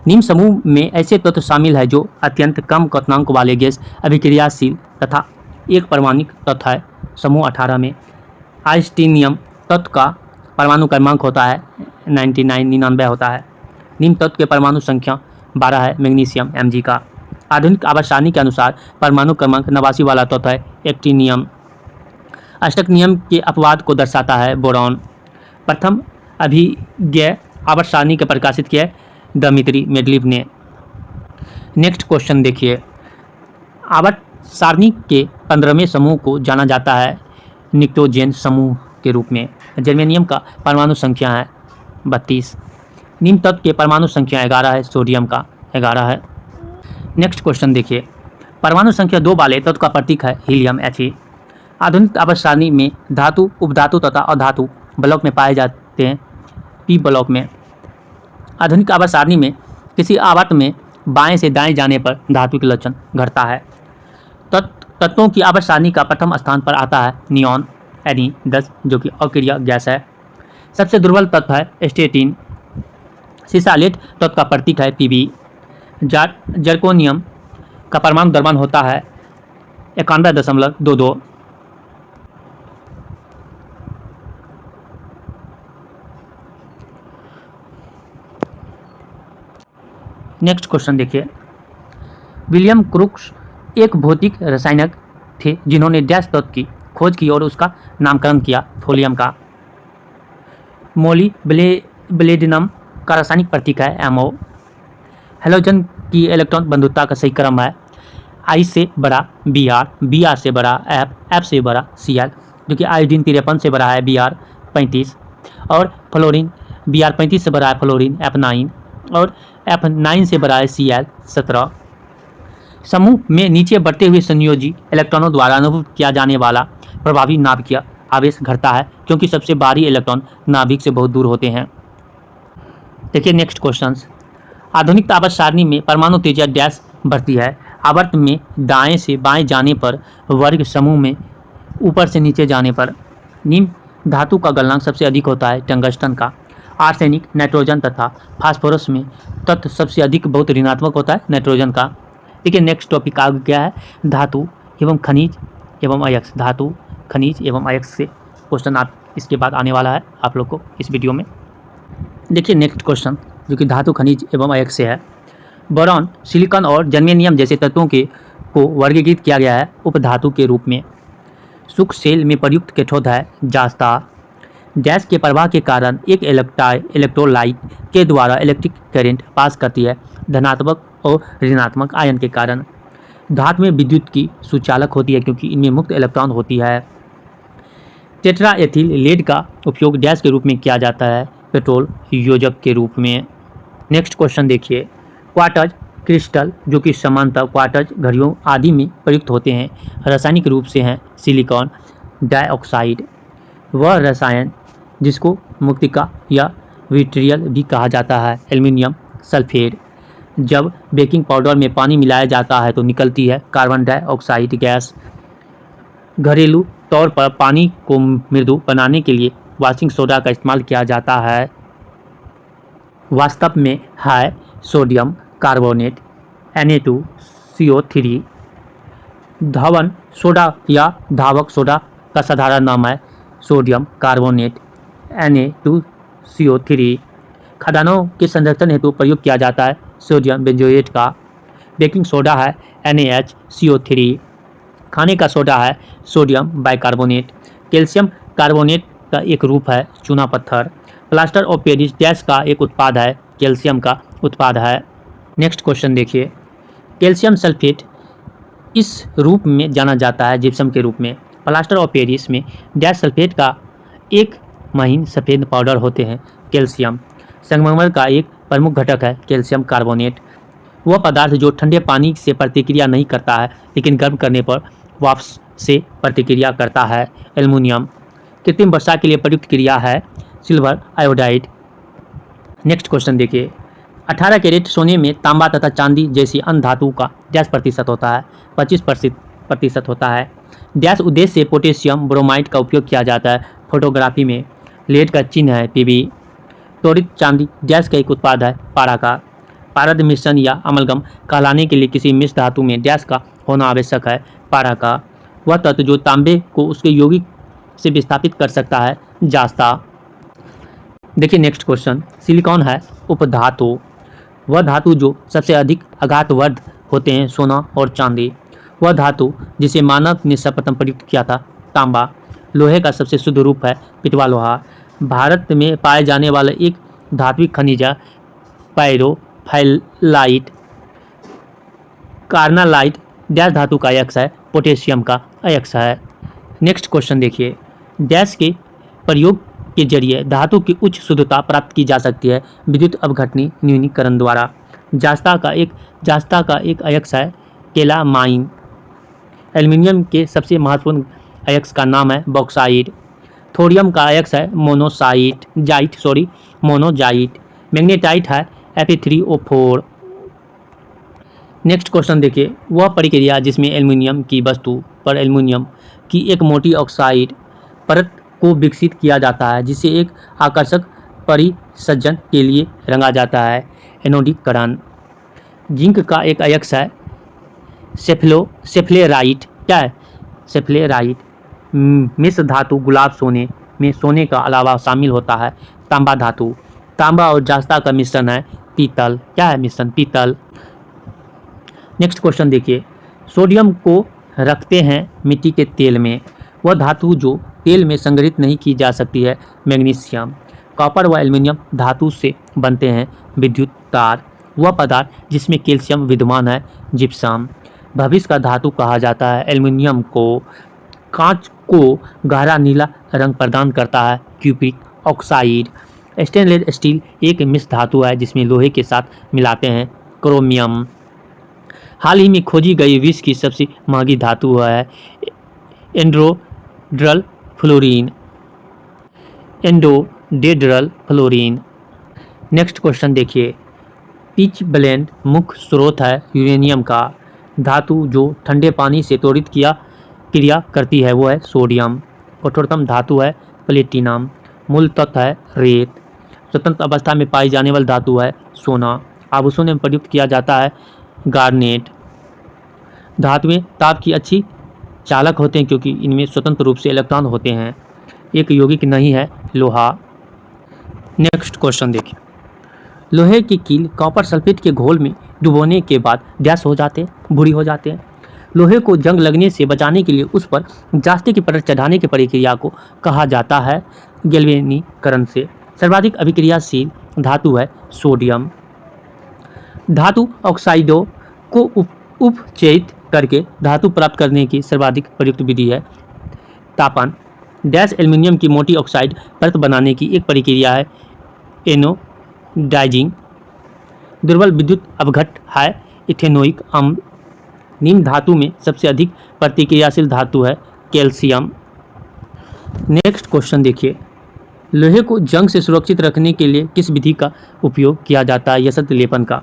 निम्न समूह में ऐसे तत्व शामिल है जो अत्यंत कम क्वथनांक वाले गैस अभिक्रियाशील तथा एक परमाणुक तत्व है, समूह 18 में। आइस्टीनियम तत्व का परमाणु क्रमांक होता है 99 होता है। निम्न तत्व के परमाणु संख्या 12 है, मैग्नीशियम Mg का। आधुनिक आवर्त सारणी के अनुसार परमाणु क्रमांक 89 वाला तत्व है एक्टिनियम। अष्टक नियम के अपवाद को दर्शाता है बोरॉन। प्रथम अभिज्ञ आवर्त सारणी के प्रकाशित किया दिमित्री मेंडलीफ ने। नेक्स्ट क्वेश्चन देखिए, आवर्त सारणी के 15वें समूह को जाना जाता है निक्टोजेन समूह के रूप में। जर्मेनियम का परमाणु संख्या है 32। निम्न तत्व के परमाणु संख्या 11 है, सोडियम का 11 है। नेक्स्ट क्वेश्चन देखिए, परमाणु संख्या 2 वाले तत्व का प्रतीक है हीलियम He। आधुनिक आवर्त सारणी में धातु, उपधातु तथा अधातु ब्लॉक में पाए जाते हैं, पी ब्लॉक में। आधुनिक आवर्त सारणी में किसी आवर्त में बाएं से दाएं जाने पर धातु के लक्षण घटता है। तत्वों की आवर्त सारणी का प्रथम स्थान पर आता है नियॉन Ne10, जो कि अक्रिय गैस है। सबसे दुर्बल तत्व है स्टेटिन। सिसालेट तत्व का प्रतीक है Pb। जर्कोनियम का परमाणु द्रव्यमान होता है 91.22। नेक्स्ट क्वेश्चन देखिए, विलियम क्रूक्स एक भौतिक रसायनज्ञ थे जिन्होंने डैश तत्व की खोज की और उसका नामकरण किया थोलियम का। मोलिब्डेनम का रासायनिक प्रतीक है MO। हेलोजन की इलेक्ट्रॉन बंधुता का सही क्रम है I से बड़ा Br, Br से बड़ा F, F से बड़ा Cl, जो कि आयोडीन 53 से बड़ा है Br 35, और फ्लोरीन Br 35 से बड़ा है फ्लोरीन F9, और F9 से बड़ा है Cl 17। समूह में नीचे बढ़ते हुए संयोजी इलेक्ट्रॉनों द्वारा अनुभव किया जाने वाला प्रभावी नाभिकीय आवेश घटता है क्योंकि सबसे बाहरी इलेक्ट्रॉन नाभिक से बहुत दूर होते हैं। देखिए नेक्स्ट क्वेश्चंस, आधुनिक आवर्त सारणी में परमाणु त्रिज्या डैश बढ़ती है आवर्त में दाएं से बाएं जाने पर, वर्ग समूह में ऊपर से नीचे जाने पर। निम्न धातु का गलनांक सबसे अधिक होता है टंगस्टन का। आर्सेनिक, नाइट्रोजन तथा फास्फोरस में तत्व सबसे अधिक बहुत ऋणात्मक होता है नाइट्रोजन का। देखिए नेक्स्ट टॉपिक आगे क्या है, धातु एवं खनिज एवं अयस्क। धातु, खनिज एवं अयस्क से क्वेश्चन आप इसके बाद आने वाला है आप लोग को इस वीडियो में। देखिए नेक्स्ट क्वेश्चन जो कि धातु, खनिज एवं अयस्क से है। बोरॉन, सिलिकॉन और जर्मेनियम जैसे तत्वों को वर्गीकृत किया गया है उपधातु के रूप में। शुष्क सेल में प्रयुक्त कैथोड है जास्ता। डैश के प्रवाह के कारण एक इलेक्ट्रोलाइट के द्वारा इलेक्ट्रिक करंट पास करती है धनात्मक और ऋणात्मक आयन के कारण। धातु में विद्युत की सुचालक होती है क्योंकि इनमें मुक्त इलेक्ट्रॉन होती है। टेट्राएथिल लेड का उपयोग डैश के रूप में किया जाता है पेट्रोल योजक के रूप में। नेक्स्ट क्वेश्चन देखिए, क्वार्ट्ज क्रिस्टल जो कि सामान्यतः क्वार्ट्ज घड़ियों आदि में प्रयुक्त होते हैं, रासायनिक रूप से हैं सिलिकॉन डाइऑक्साइड। वह रसायन जिसको मुक्तिका या विट्रियल भी कहा जाता है एल्युमिनियम सल्फेट। जब बेकिंग पाउडर में पानी मिलाया जाता है तो निकलती है कार्बन डाइऑक्साइड गैस। घरेलू तौर पर पानी को मृदु बनाने के लिए वॉशिंग सोडा का इस्तेमाल किया जाता है। वास्तव में है सोडियम कार्बोनेट Na2CO3। धावन सोडा या धावक सोडा का साधारण नाम है सोडियम कार्बोनेट Na2CO3। खदानों के संरक्षण हेतु प्रयोग किया जाता है सोडियम बेंजोएट का। बेकिंग सोडा है NaHCO3। खाने का सोडा है सोडियम बाइकार्बोनेट। कैल्शियम कार्बोनेट का एक रूप है चूना पत्थर। प्लास्टर ऑफ पेरिस डैश का एक उत्पाद है कैल्शियम का उत्पाद है। नेक्स्ट क्वेश्चन देखिए, कैल्शियम सल्फेट इस रूप में जाना जाता है जिप्सम के रूप में। प्लास्टर ऑफ पेरिस में डैश सल्फेट का एक महीन सफ़ेद पाउडर होते हैं कैल्शियम। संगमरमर का एक प्रमुख घटक है कैल्शियम कार्बोनेट। वह पदार्थ जो ठंडे पानी से प्रतिक्रिया नहीं करता है लेकिन गर्म करने पर वाष्प से प्रतिक्रिया करता है एल्युमिनियम। कृत्रिम वर्षा के लिए प्रयुक्त क्रिया है सिल्वर आयोडाइड। नेक्स्ट क्वेश्चन देखिए, 18 कैरेट सोने में तांबा तथा चांदी जैसी अन्य धातु का डैश प्रतिशत होता है 25% होता है। डैश उद्देश्य से पोटेशियम ब्रोमाइड का उपयोग किया जाता है फोटोग्राफी में। लेड का चिन्ह है Pb। त्वरित चांदी डैश का एक उत्पाद है पारा का। पारद मिश्रण या अमलगम कहलाने के लिए किसी मिश्र धातु में डैश का होना आवश्यक है पारा का। वह तत्व जो तांबे को उसके यौगिक से विस्थापित कर सकता है जास्ता। देखिए नेक्स्ट क्वेश्चन, सिलिकॉन है उपधातु। वह धातु जो सबसे अधिक आघातवर्ध होते हैं सोना और चांदी। वह धातु जिसे मानव ने सर्वप्रथम प्रयुक्त किया था तांबा। लोहे का सबसे शुद्ध रूप है पिटवा लोहा। भारत में पाए जाने वाला एक धात्विक खनिज है पायरोफाइलाइट। कार्नालाइट डैश धातु का अयस्क है पोटेशियम का अयस्क है। नेक्स्ट क्वेश्चन देखिए, डैश के प्रयोग के जरिए धातु की उच्च शुद्धता प्राप्त की जा सकती है विद्युत अपघटनी न्यूनीकरण द्वारा। जास्ता का एक अयस्क है केलामाइन। एल्युमिनियम के सबसे महत्वपूर्ण अयस्क का नाम है बॉक्साइट। थोरियम का अयस्क है मोनोजाइट। मैग्नेटाइट है Fe3O4। नेक्स्ट क्वेश्चन देखिए, वह प्रक्रिया जिसमें एल्युमिनियम की वस्तु पर एल्युमिनियम की एक मोटी ऑक्साइड परत को विकसित किया जाता है जिसे एक आकर्षक परिसंजन के लिए रंगा जाता है, एनोडीकरण। जिंक का एक अयस्क है सेफ्लेराइट। क्या है सेफ्लेराइट? मिश्र धातु गुलाब सोने में सोने का अलावा शामिल होता है तांबा धातु। तांबा और जास्ता का मिश्रण है पीतल। क्या है मिश्रण? पीतल। नेक्स्ट क्वेश्चन देखिए, सोडियम को रखते हैं मिट्टी के तेल में। वह धातु जो तेल में संग्रहित नहीं की जा सकती है मैग्नीशियम। कॉपर व एल्युमिनियम धातु से बनते हैं विद्युत तार। वह पदार्थ जिसमें कैल्शियम विद्यमान है जिप्सम। भविष्य का धातु कहा जाता है एल्युमिनियम को। कांच को गहरा नीला रंग प्रदान करता है क्यूप्रिक ऑक्साइड। स्टेनलेस स्टील एक मिश्र धातु है जिसमें लोहे के साथ मिलाते हैं क्रोमियम। हाल ही में खोजी गई विश्व की सबसे महंगी धातु है एंडोडेड्रल फ्लोरीन। नेक्स्ट क्वेश्चन देखिए, पिच ब्लेंड मुख्य स्रोत है यूरेनियम का। धातु जो ठंडे पानी से त्वरित क्रिया करती है वो है सोडियम। कठोरतम धातु है प्लेटिनम। मूल तत्व है रेत। स्वतंत्र अवस्था में पाई जाने वाली धातु है सोना। आभूषण में प्रयुक्त किया जाता है गार्नेट। धातुएं ताप की अच्छी चालक होते हैं क्योंकि इनमें स्वतंत्र रूप से इलेक्ट्रॉन होते हैं। एक यौगिक नहीं है लोहा। नेक्स्ट क्वेश्चन देखिए, लोहे की कील कॉपर सल्फेट के घोल में डुबोने के बाद भूरी हो जाते हैं। लोहे को जंग लगने से बचाने के लिए उस पर जास्ते की परत चढ़ाने की प्रक्रिया को कहा जाता है गैल्वेनीकरण से। सर्वाधिक अभिक्रियाशील धातु है सोडियम। धातु ऑक्साइडों को उपचयित करके धातु प्राप्त करने की सर्वाधिक प्रयुक्त विधि है तापन। डैश एल्युमिनियम की मोटी ऑक्साइड परत बनाने की एक प्रक्रिया है एनोडाइजिंग। दुर्बल विद्युत अपघट है इथेनोइक अम्ल। निम्न धातु में सबसे अधिक प्रतिक्रियाशील धातु है कैल्शियम। नेक्स्ट क्वेश्चन देखिए, लोहे को जंग से सुरक्षित रखने के लिए किस विधि का उपयोग किया जाता है? यशत लेपन का।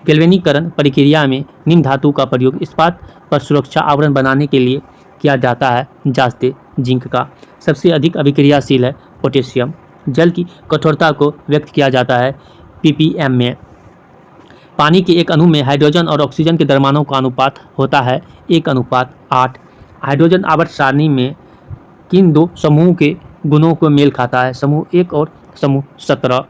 गैल्वेनीकरण प्रक्रिया में निम्न धातु का प्रयोग इस्पात पर सुरक्षा आवरण बनाने के लिए किया जाता है जास्ते जिंक का। सबसे अधिक अभिक्रियाशील है पोटेशियम। जल की कठोरता को व्यक्त किया जाता है ppm में। पानी के एक अणु में हाइड्रोजन और ऑक्सीजन के द्रव्यमानों का अनुपात होता है 1:8। हाइड्रोजन आवर्त सारणी में किन दो समूह के गुणों को मेल खाता है? समूह 1 और समूह 17।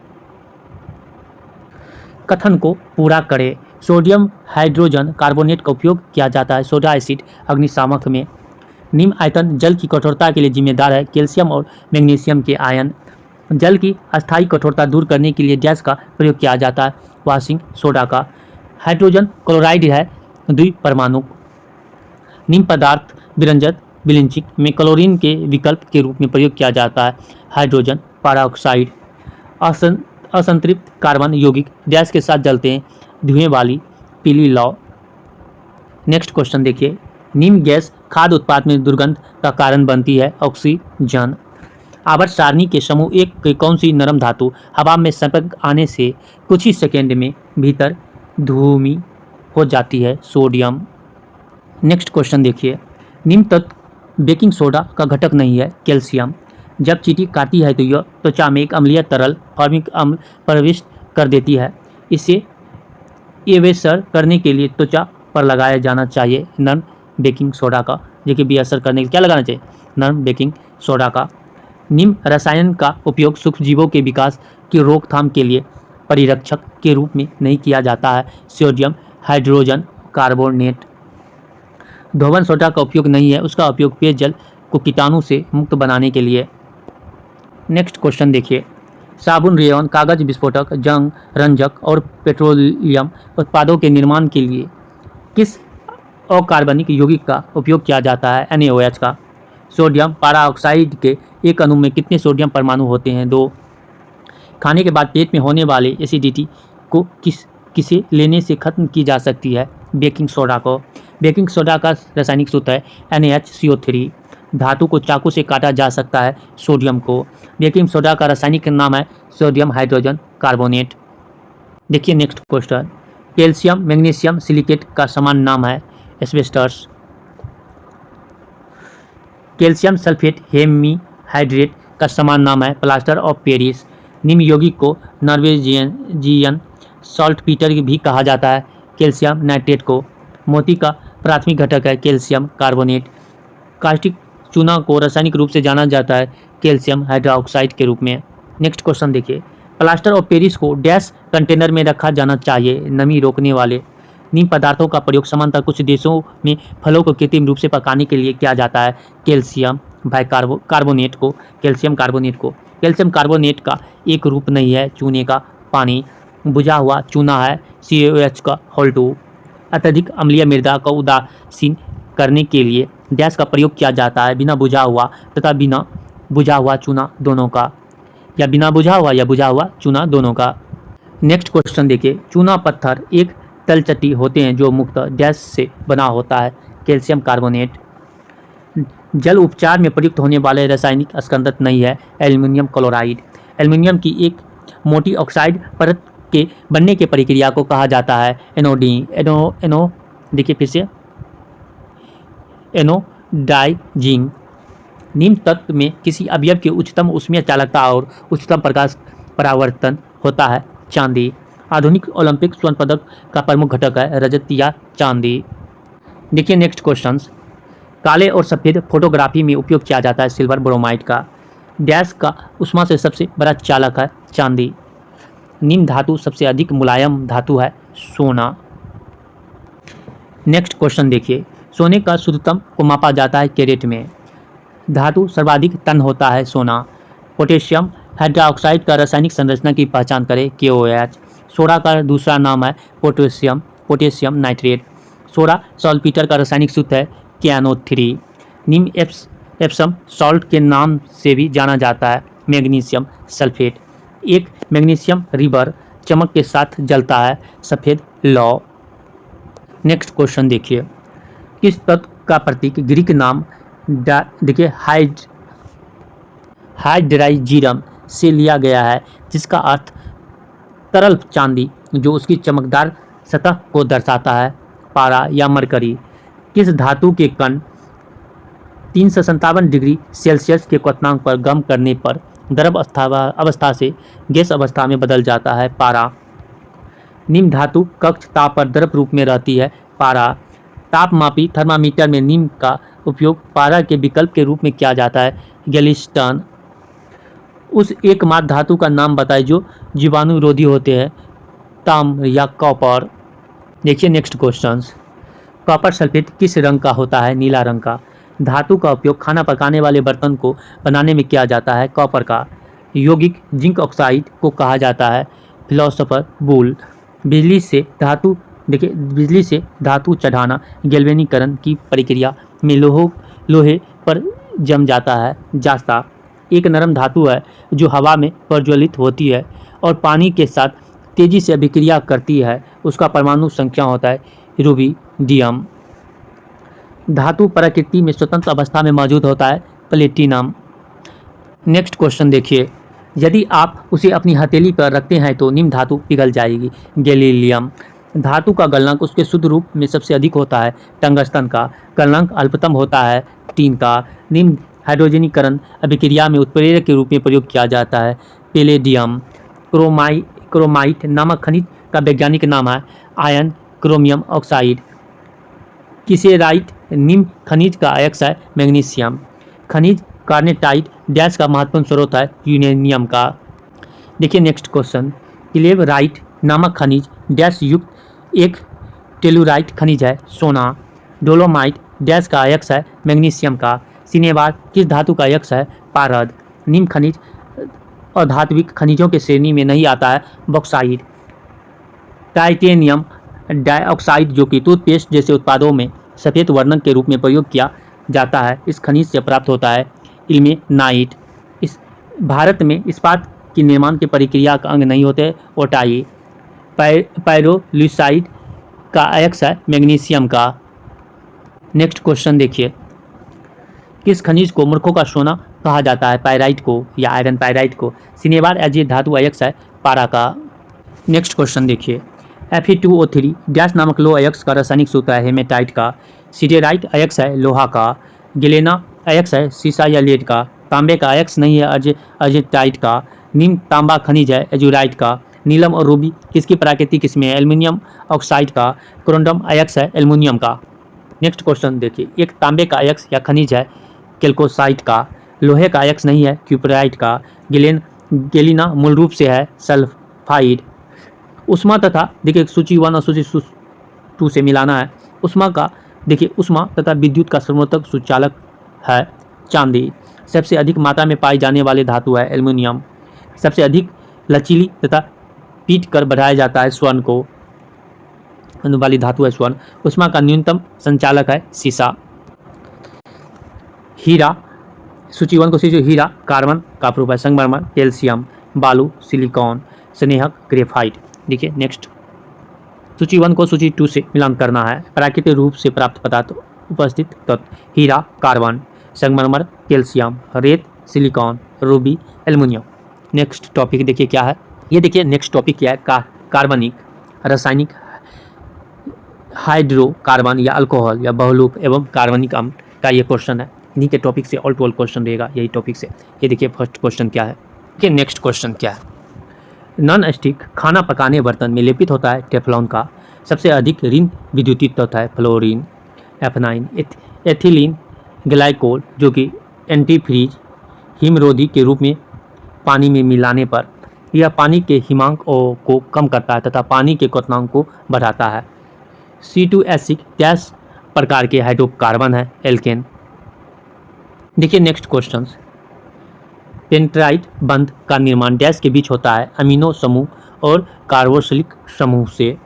कथन को पूरा करें। सोडियम हाइड्रोजन कार्बोनेट का उपयोग किया जाता है सोडा एसिड अग्निशामक में। निम्न आयतन जल की कठोरता के लिए जिम्मेदार है कैल्शियम और मैग्नीशियम के आयन। जल की अस्थायी कठोरता दूर करने के लिए गैस का प्रयोग किया जाता है वाशिंग सोडा का। हाइड्रोजन क्लोराइड है द्विपरमाणु। निम्न पदार्थ विरंजक ब्लीचिंग में क्लोरीन के विकल्प के रूप में प्रयोग किया जाता है हाइड्रोजन पेरोक्साइड। असंतृप्त कार्बन यौगिक गैस के साथ जलते हैं धुएं वाली पीली लौ। नेक्स्ट क्वेश्चन देखिए, निम्न गैस खाद्य उत्पाद में दुर्गंध का कारण बनती है ऑक्सीजन। आवर्त सारणी के समूह 1 की कौन सी नरम धातु हवा में संपर्क आने से कुछ ही सेकेंड में भीतर धूमी हो जाती है? सोडियम। नेक्स्ट क्वेश्चन देखिए, निम्न तत्व बेकिंग सोडा का घटक नहीं है कैल्शियम। जब चींटी काटती है तो यह त्वचा में एक अम्लीय तरल फॉर्मिक अम्ल प्रविष्ट कर देती है। इसे एवेसर करने के लिए त्वचा पर लगाया जाना चाहिए नर्म बेकिंग सोडा का। जो कि बेअसर करने के लिए क्या लगाना चाहिए? नर्म बेकिंग सोडा का। निम्न रसायन का उपयोग सूक्ष्मजीवों के विकास की रोकथाम के लिए परिरक्षक के रूप में नहीं किया जाता है सोडियम हाइड्रोजन कार्बोनेट। धोवन सोडा का उपयोग नहीं है, उसका उपयोग पेयजल को कीटाणु से मुक्त बनाने के लिए। नेक्स्ट क्वेश्चन देखिए, साबुन, रेयन, कागज विस्फोटक, जंग रंजक और पेट्रोलियम उत्पादों के निर्माण के लिए किस अकार्बनिक यौगिक का उपयोग किया जाता है? NaOH का। सोडियम पेरोक्साइड के एक अणु में कितने सोडियम परमाणु होते हैं? 2। खाने के बाद पेट में होने वाले एसिडिटी को किसे लेने से खत्म की जा सकती है? बेकिंग सोडा को। बेकिंग सोडा का रासायनिक सूत्र है NaHCO3। धातु को चाकू से काटा जा सकता है? सोडियम को। बेकिंग सोडा का रासायनिक नाम है सोडियम हाइड्रोजन कार्बोनेट। देखिए next question, calcium magnesium silicate का समान नाम है? एस्बेस्टस। कैल्शियम सल्फेट हेमीहाइड्रेट का समान नाम है? Plaster of Paris. निम्न यौगिक को नॉर्वेजियन सॉल्टपीटर भी कहा जाता है? कैल्शियम नाइट्रेट को। मोती का प्राथमिक घटक है कैल्शियम कार्बोनेट। कास्टिक चूना को रासायनिक रूप से जाना जाता है? कैल्शियम हाइड्रोक्साइड के रूप में। नेक्स्ट क्वेश्चन देखिए, प्लास्टर ऑफ पेरिस को डैश कंटेनर में रखा जाना चाहिए? नमी रोकने वाले। निम्न पदार्थों का प्रयोग सामान्यतः कुछ देशों में फलों को कृत्रिम रूप से पकाने के लिए किया जाता है? कैल्शियम कार्बोनेट को। कैल्शियम कार्बोनेट को। कैल्शियम कार्बोनेट का एक रूप नहीं है चूने का पानी, बुझा हुआ चूना है CaOH का होल 2। अत्यधिक अम्लीय मृदा को उदासीन करने के लिए डैश का प्रयोग किया जाता है? बिना बुझा हुआ तथा बिना बुझा हुआ चूना दोनों का, या बिना बुझा हुआ या बुझा हुआ चूना दोनों का। नेक्स्ट क्वेश्चन देखिए, चूना पत्थर एक तलचट्टी होते हैं जो मुक्त डैश से बना होता है? Calcium carbonate. जल उपचार में प्रयुक्त होने वाले रासायनिक स्कंदक नहीं है? Aluminium chloride. एल्युमिनियम की एक मोटी ऑक्साइड परत के बनने की प्रक्रिया को कहा जाता है? देखिए फिर से एनोडाइजिंग। निम्न तत्व में किसी अवयव की उच्चतम ऊष्मीय चालकता और उच्चतम प्रकाश परावर्तन होता है? चांदी। आधुनिक ओलंपिक स्वर्ण पदक का प्रमुख घटक है? रजत या चांदी। देखिए नेक्स्ट क्वेश्चंस, काले और सफ़ेद फोटोग्राफी में उपयोग किया जाता है सिल्वर ब्रोमाइड का? डैश का उष्मा से सबसे बड़ा चालक है? चांदी। निम्न धातु सबसे अधिक मुलायम धातु है? सोना। नेक्स्ट क्वेश्चन देखिए, सोने का शुद्धतम को मापा जाता है कैरेट में? धातु सर्वाधिक टन होता है? सोना। पोटेशियम हाइड्रोक्साइड का रासायनिक संरचना की पहचान करें? KOH। सोडा का दूसरा नाम है पोटेशियम नाइट्रेट। सोडा सॉल्टपीटर का रासायनिक सूत्र है KNO3। निम्न एप्सम सॉल्ट के नाम से भी जाना जाता है? Magnesium sulphate. एक मैग्नीशियम रिवर चमक के साथ जलता है? सफ़ेद लौ। नेक्स्ट क्वेश्चन देखिए, किस तत्व का प्रतीक ग्रीक नाम देखिए हाइड्राइजिरम से लिया गया है, जिसका अर्थ तरल चांदी जो उसकी चमकदार सतह को दर्शाता है? पारा या मरकरी। किस धातु के कण 357 डिग्री सेल्सियस के क्वथनांक पर गर्म करने पर द्रव अवस्था से गैस अवस्था में बदल जाता है? पारा। निम्न धातु कक्ष ताप पर द्रव रूप में रहती है? पारा। तापमापी थर्मामीटर में निम्न का उपयोग पारा के विकल्प के रूप में किया जाता है? गैलिस्टन। उस एकमात्र धातु का नाम बताएं जो जीवाणुरोधी होते हैं? ताम्र या कॉपर। देखिए नेक्स्ट क्वेश्चंस, कॉपर सल्फेट किस रंग का होता है? नीला रंग का। धातु का उपयोग खाना पकाने वाले बर्तन को बनाने में किया जाता है? कॉपर का। यौगिक जिंक ऑक्साइड को कहा जाता है? फिलोसोफर वुल। बिजली से धातु चढ़ाना गैल्वेनीकरण की प्रक्रिया में लोहे पर जम जाता है? जास्ता। एक नरम धातु है जो हवा में प्रज्वलित होती है और पानी के साथ तेजी से अभिक्रिया करती है, उसका परमाणु संख्या होता है? रुबिडियम। धातु प्रकृति में स्वतंत्र अवस्था में मौजूद होता है? प्लेटिनम। नेक्स्ट क्वेश्चन देखिए, यदि आप उसे अपनी हथेली पर रखते हैं तो निम्न धातु पिघल जाएगी? गैलीलियम। धातु का गलनांक उसके शुद्ध रूप में सबसे अधिक होता है? टंगस्टन का। गलनांक अल्पतम होता है? टीन का। निम्न हाइड्रोजनीकरण अभिक्रिया में उत्प्रेरक के रूप में प्रयोग किया जाता है? पैलेडियम। क्रोमाइट नामक खनिज का वैज्ञानिक नाम है? Ion chromium oxide. किसेराइट निम्न खनिज का अयस्क है? मैग्नीशियम। खनिज कार्नेटाइट डैश का महत्वपूर्ण स्रोत है? यूरेनियम का। देखिए नेक्स्ट क्वेश्चन, क्लेवराइट नामक खनिज डैश युक्त एक टेलुराइट खनिज है? सोना। डोलोमाइट डैश का अयस्क है? मैग्नीशियम का। सिनेबार किस धातु का अयस्क है? पारद। निम्न खनिज अधात्विक खनिजों के श्रेणी में नहीं आता है? बॉक्साइट। टाइटेनियम डाइऑक्साइड जो कि टूथपेस्ट जैसे उत्पादों में सफ़ेद वर्णक के रूप में प्रयोग किया जाता है, इस खनिज से प्राप्त होता है इल्मेनाइट। इस भारत में इस्पात की निर्माण की प्रक्रिया का अंग नहीं होते ओटाई। पायरोलुसाइड का अयस्क है मैग्नीशियम का। नेक्स्ट क्वेश्चन देखिए, किस खनिज को मूर्खों का सोना कहा जाता है? पायराइट को या आयरन पायराइट को। सिनेबार एज धातु अयस्क है पारा का। नेक्स्ट क्वेश्चन देखिए, Fe2O3 डैश नामक लोह अयस्क का रासायनिक सूत्र है हेमेटाइट का। सिडेराइट अयस्क है लोहा का। गेलेना अयस्क है सीसा या लेड का। तांबे का अयस्क नहीं है अजेटाइट का। नीम तांबा खनिज है एजुराइट का। नीलम और रूबी किसकी प्राकृतिक किस्में है? एल्युमिनियम ऑक्साइड का। क्रोंडम अयस्क है एल्युमिनियम का। नेक्स्ट क्वेश्चन देखिए, एक तांबे का अयस्क या खनिज है कैल्कोसाइट का। लोहे का अयस्क नहीं है क्यूपराइट का। गेलिना मूल रूप से है सल्फाइड। उष्मा तथा देखिए सूची 1 और सूची 2 से मिलाना है। उष्मा का देखिए उष्मा तथा विद्युत का सर्वोत्तम सुचालक है चांदी। सबसे अधिक मात्रा में पाई जाने वाली धातु है एल्युमिनियम। सबसे अधिक लचीली तथा पीट कर बढ़ाया जाता है स्वर्ण को वाली धातु है स्वर्ण। उष्मा का न्यूनतम संचालक है सीसा। हीरा सूची 1 को सूची हीरा कार्बन का प्रूफ है। संगमरमर कैल्शियम बालू सिलिकॉन स्नेहक ग्रेफाइट। देखिए नेक्स्ट, सूची 1 को सूची 2 से मिलान करना है। प्राकृतिक रूप से प्राप्त पदार्थ उपस्थित तत्व हीरा कार्बन संगमरमर कैल्शियम रेत silicon Ruby aluminium. Next topic देखिए क्या है, ये देखिए नेक्स्ट टॉपिक क्या है, कार्बनिक रासायनिक हाइड्रोकार्बन या अल्कोहल या बहुलक एवं कार्बनिक अम्ल का ये क्वेश्चन है। इन्हीं के टॉपिक से ऑल टू ऑल क्वेश्चन रहेगा यही टॉपिक से। ये देखिए फर्स्ट क्वेश्चन क्या है, देखिए नेक्स्ट क्वेश्चन क्या है। नॉन स्टिक खाना पकाने बर्तन में लेपित होता है टेफ्लॉन का। सबसे अधिक ऋण विद्युतीत होता है फ्लोरीन F9। एथिलीन ग्लाइकोल जो कि एंटीफ्रीज हिमरोधी के रूप में पानी में मिलाने पर यह पानी के हिमांक को कम करता है तथा पानी के क्वथनांक को बढ़ाता है। C2H6 डैश प्रकार के हाइड्रोकार्बन है एल्केन। देखिए नेक्स्ट क्वेश्चन, पेंटाइट बंध का निर्माण डैश के बीच होता है अमीनो समूह और कार्बोक्सिलिक समूह से।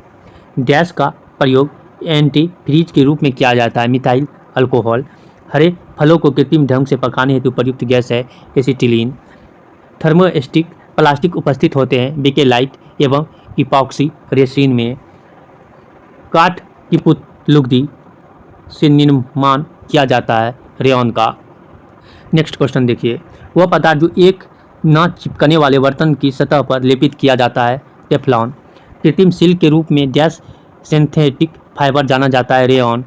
डैश का प्रयोग एंटीफ्रीज के रूप में किया जाता है मिथाइल अल्कोहल। हरे फलों को कृत्रिम ढंग से पकाने हेतु प्रयुक्त गैस है एसिटिलीन। थर्मोस्टिक प्लास्टिक उपस्थित होते हैं बेकेलाइट एवं इपॉक्सी रेसिन में। काठ की पुतलुगदी से निर्माण किया जाता है रेयन का। नेक्स्ट क्वेश्चन देखिए, वह पदार्थ जो एक न चिपकने वाले बर्तन की सतह पर लेपित किया जाता है टेफ्लॉन। कृत्रिम सिल्क के रूप में डैश सिंथेटिक फाइबर जाना जाता है रेयन।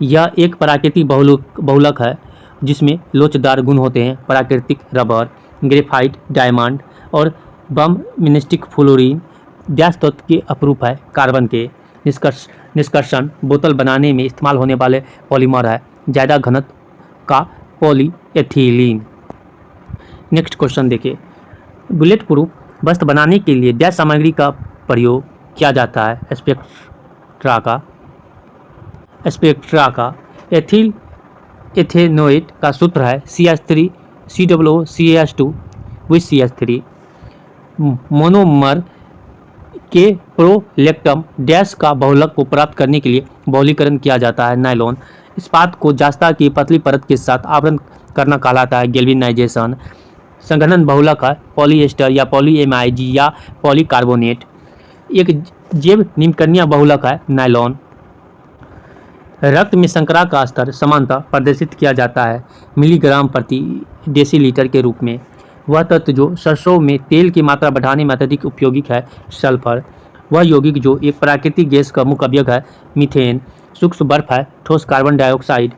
यह एक प्राकृतिक बहुलक है जिसमें लोचदार गुण होते हैं। प्राकृतिक रबर ग्रेफाइट डायमंड और बम मिनेस्टिक फ्लोरीन डैश तत्व के अपरूप है कार्बन के। निष्कर्षण बोतल बनाने में इस्तेमाल होने वाले पॉलीमर है ज़्यादा घनत्व का पॉलीएथिलीन। नेक्स्ट क्वेश्चन देखिए, बुलेट प्रूफ वस्त्र बनाने के लिए डैश सामग्री का प्रयोग किया जाता है स्पेक्ट्रा का। एथिल एथेनोएट का सूत्र है CH3 COOCH2 with CH3। Monomer के प्रोलेक्टम डैश का बहुलक को प्राप्त करने के लिए बहुलीकरण किया जाता है नायलॉन। इस्पात को जास्ता की पतली परत के साथ आवरण करना कहलाता है गैल्वेनाइजेशन। संघनन बहुलक है पॉलीएस्टर या पॉलीएमाइड या पॉलीकार्बोनेट। एक जैव निम्नकर्णीय बहुलक है नायलॉन। रक्त में शर्करा का स्तर समानतः प्रदर्शित किया जाता है मिलीग्राम प्रति डेसीलीटर के रूप में। वह तत्व जो सरसों में तेल की मात्रा बढ़ाने में अत्यधिक उपयोगिक है सल्फर। वह यौगिक जो एक प्राकृतिक गैस का मुख्य अवयव है मीथेन। सूक्ष्म बर्फ है ठोस कार्बन डाइऑक्साइड।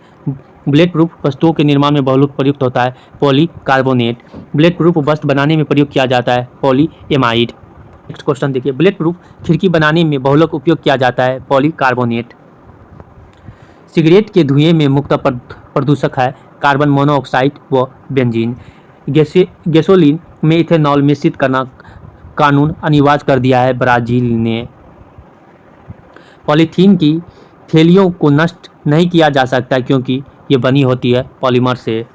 बुलेट प्रूफ वस्तुओं के निर्माण में बहुलक प्रयुक्त होता है पॉलीकार्बोनेट। बुलेट प्रूफ वस्त्र बनाने में प्रयोग किया जाता है पॉलीएमाइड। नेक्स्ट क्वेश्चन देखिए, बुलेट प्रूफ खिड़की बनाने में बहुलक उपयोग किया जाता है पॉलीकार्बोनेट। सिगरेट के धुएं में मुख्य प्रदूषक है कार्बन मोनोऑक्साइड व बेंजीन। गैसोलीन में इथेनॉल मिश्रित करना कानून अनिवार्य कर दिया है ब्राजील ने। पॉलीथीन की थैलियों को नष्ट नहीं किया जा सकता क्योंकि ये बनी होती है पॉलीमर से।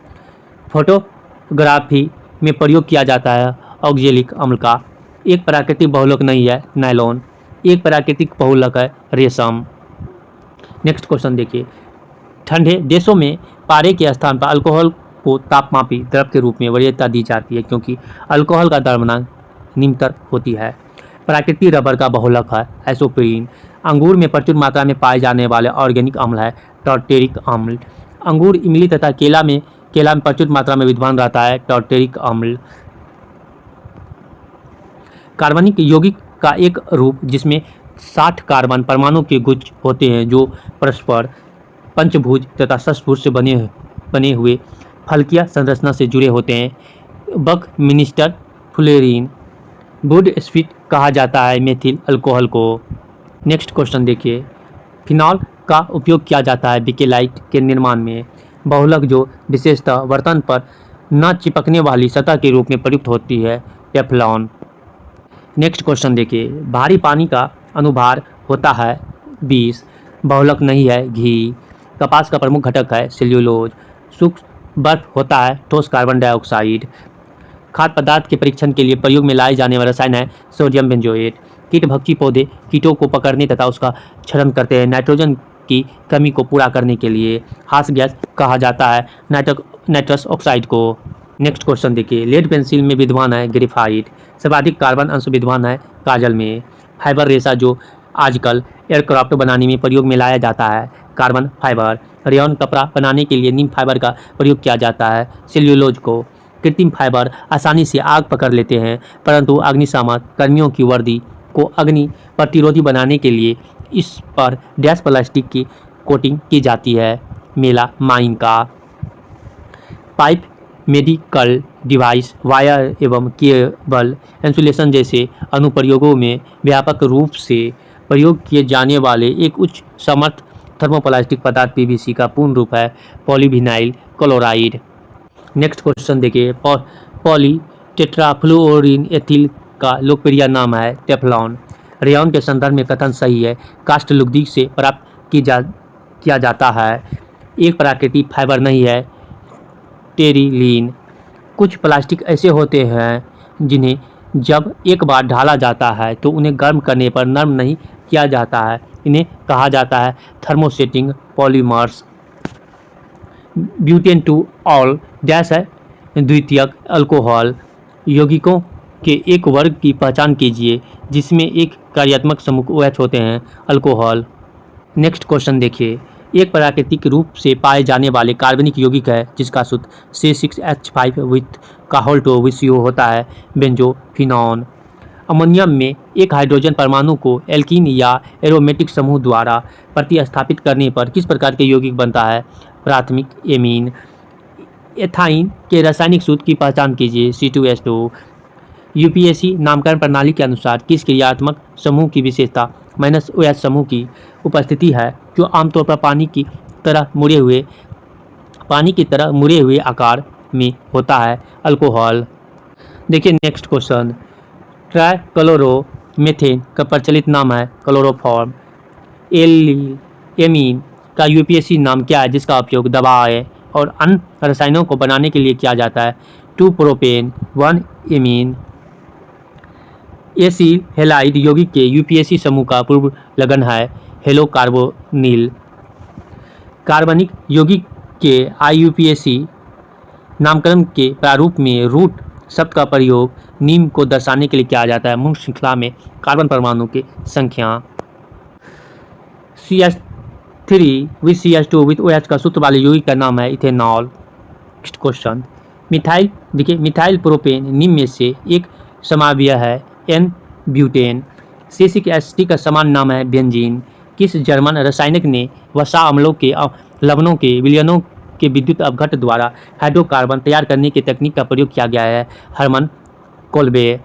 फोटोग्राफी में प्रयोग किया जाता है ऑक्जेलिक अम्ल का। एक प्राकृतिक बहुलक नहीं है नायलॉन। एक प्राकृतिक बहुलक है रेशम। नेक्स्ट क्वेश्चन देखिए, ठंडे देशों में पारे के स्थान पर अल्कोहल को तापमापी द्रव के रूप में वरीयता दी जाती है क्योंकि अल्कोहल का द्रव्यमान निम्नतर होती है। प्राकृतिक रबर का बहुलक है एसोप्रीन। अंगूर में प्रचुर मात्रा में पाए जाने वाले ऑर्गेनिक अम्ल है टार्टेरिक अम्ल। अंगूर, इमली तथा केला में प्रचुर मात्रा में विद्यमान रहता है टार्टेरिक अम्ल। कार्बनिक यौगिक का एक रूप जिसमें 60 कार्बन परमाणु के गुच्छ होते हैं जो परस्पर पंचभुज तथा षट्भुज से बने हुए फलकीय संरचना से जुड़े होते हैं। बकमिनिस्टर फ्लोरीन। वुड स्फीट कहा जाता है मेथिल अल्कोहल को। नेक्स्ट क्वेश्चन देखिए, फिनॉल का उपयोग किया जाता है बेकेलाइट के निर्माण में। बहुलक जो विशेषतः बर्तन पर न चिपकने वाली सतह के रूप में प्रयुक्त होती है टेफ्लॉन। नेक्स्ट क्वेश्चन देखिए, भारी पानी का अनुभार होता है 20। बहुलक नहीं है घी। कपास का प्रमुख घटक है सेल्यूलोज। सूक्ष्म बर्फ होता है ठोस कार्बन डाइऑक्साइड। खाद्य पदार्थ के परीक्षण के लिए प्रयोग में लाए जाने वाला रसायन है सोडियम बेंजोएट। कीटभक्षी पौधे कीटों को पकड़ने तथा उसका क्षरण करते हैं नाइट्रोजन की कमी को पूरा करने के लिए। हास गैस कहा जाता है नाइट्रस ऑक्साइड को। नेक्स्ट क्वेश्चन देखिए, लेड पेंसिल में विद्यमान है ग्रेफाइट। सर्वाधिक कार्बन अंश विद्यमान है काजल में। फाइबर रेशा जो आजकल एयरक्राफ्ट बनाने में प्रयोग में लाया जाता है कार्बन फाइबर। रेयन कपड़ा बनाने के लिए नीम फाइबर का प्रयोग किया जाता है सेल्यूलोज को। कृत्रिम फाइबर आसानी से आग पकड़ लेते हैं परंतु अग्निशामक कर्मियों की वर्दी को अग्नि प्रतिरोधी बनाने के लिए इस पर डैश प्लास्टिक की कोटिंग की जाती है मेलामाइन का। पाइप, मेडिकल डिवाइस, वायर एवं केबल इंसुलेशन जैसे अनुप्रयोगों में व्यापक रूप से प्रयोग किए जाने वाले एक उच्च समर्थ थर्मोप्लास्टिक पदार्थ पीवीसी का पूर्ण रूप है पॉलीविनाइल क्लोराइड। नेक्स्ट क्वेश्चन देखिए, पॉलीटेट्राफ्लोरोइन एथिल का लोकप्रिय नाम है टेफ्लॉन। रेयन के संदर्भ में कथन सही है। कास्ट लुगदी से प्राप्त किया जाता है। एक प्राकृतिक फाइबर नहीं है टेरिलीन। कुछ प्लास्टिक ऐसे होते हैं जिन्हें जब एक बार ढाला जाता है तो उन्हें गर्म करने पर नरम नहीं किया जाता है। इन्हें कहा जाता है thermosetting polymers. Butane two all dash है द्वितीयक अल्कोहल। यौगिकों के एक वर्ग की पहचान कीजिए जिसमें एक कार्यात्मक समूह OH होते हैं अल्कोहल। नेक्स्ट क्वेश्चन देखिए, एक प्राकृतिक रूप से पाए जाने वाले कार्बनिक यौगिक है जिसका सूत्र C6H5 विथ काहोल्टो विसियो होता है बेंजोफिनॉन। अमोनियम में एक हाइड्रोजन परमाणु को एल्कीन या एरोमेटिक समूह द्वारा प्रतिस्थापित करने पर किस प्रकार के यौगिक बनता है प्राथमिक एमीन। एथाइन के रासायनिक सूत्र की पहचान कीजिए C2H2। यूपीएससी नामकरण प्रणाली के अनुसार किस क्रियात्मक समूह की विशेषता OH समूह की उपस्थिति है जो आमतौर पर पानी की तरह मुड़े हुए आकार में होता है अल्कोहल। देखिए नेक्स्ट क्वेश्चन, ट्राइक्लोरोमेथेन का प्रचलित नाम है क्लोरोफॉर्म। एमीन का यूपीएससी नाम क्या है जिसका उपयोग दवाएं और अन्य रसायनों को बनाने के लिए किया जाता है 2-प्रोपेन 1-एमीन। एसिल हेलाइड यौगिक के यूपीएससी समूह का पूर्व लगन है हेलोकार्बोनिल। कार्बनिक यौगिक के IUPAC नामकरण के प्रारूप में रूट शब्द का प्रयोग नीम को दर्शाने के लिए किया जाता है मूल श्रृंखला में कार्बन परमाणु की संख्या। CH3 with CH2 with OH का सूत्र वाले यौगिक का नाम है इथेनॉल। नेक्स्ट क्वेश्चन, मिथाइल देखिए मिथाइल प्रोपेन निम्न में से एक समावयव है N ब्यूटेन। C6H3 का समान नाम है बेंजीन। किस जर्मन रासायनिक ने वसा अम्लों के लवणों के विलयनों के विद्युत अपघट्ट द्वारा हाइड्रोकार्बन तैयार करने की तकनीक का प्रयोग किया गया है हर्मन कोल्बे।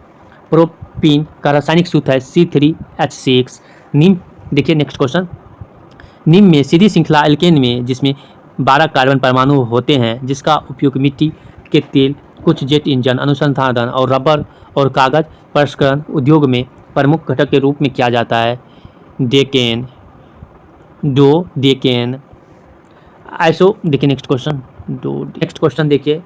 प्रोपीन का रासायनिक सूत्र है C3H6। निम्न देखिए नेक्स्ट क्वेश्चन, निम्न में सीधी श्रृंखला एल्केन में जिसमें 12 कार्बन परमाणु होते हैं जिसका उपयोग मिट्टी के तेल, कुछ जेट इंजन अनुसंधान और रबर और कागज प्रसंस्करण उद्योग में प्रमुख घटक के रूप में किया जाता है डेकेन। आइसो देखिए नेक्स्ट क्वेश्चन देखिए,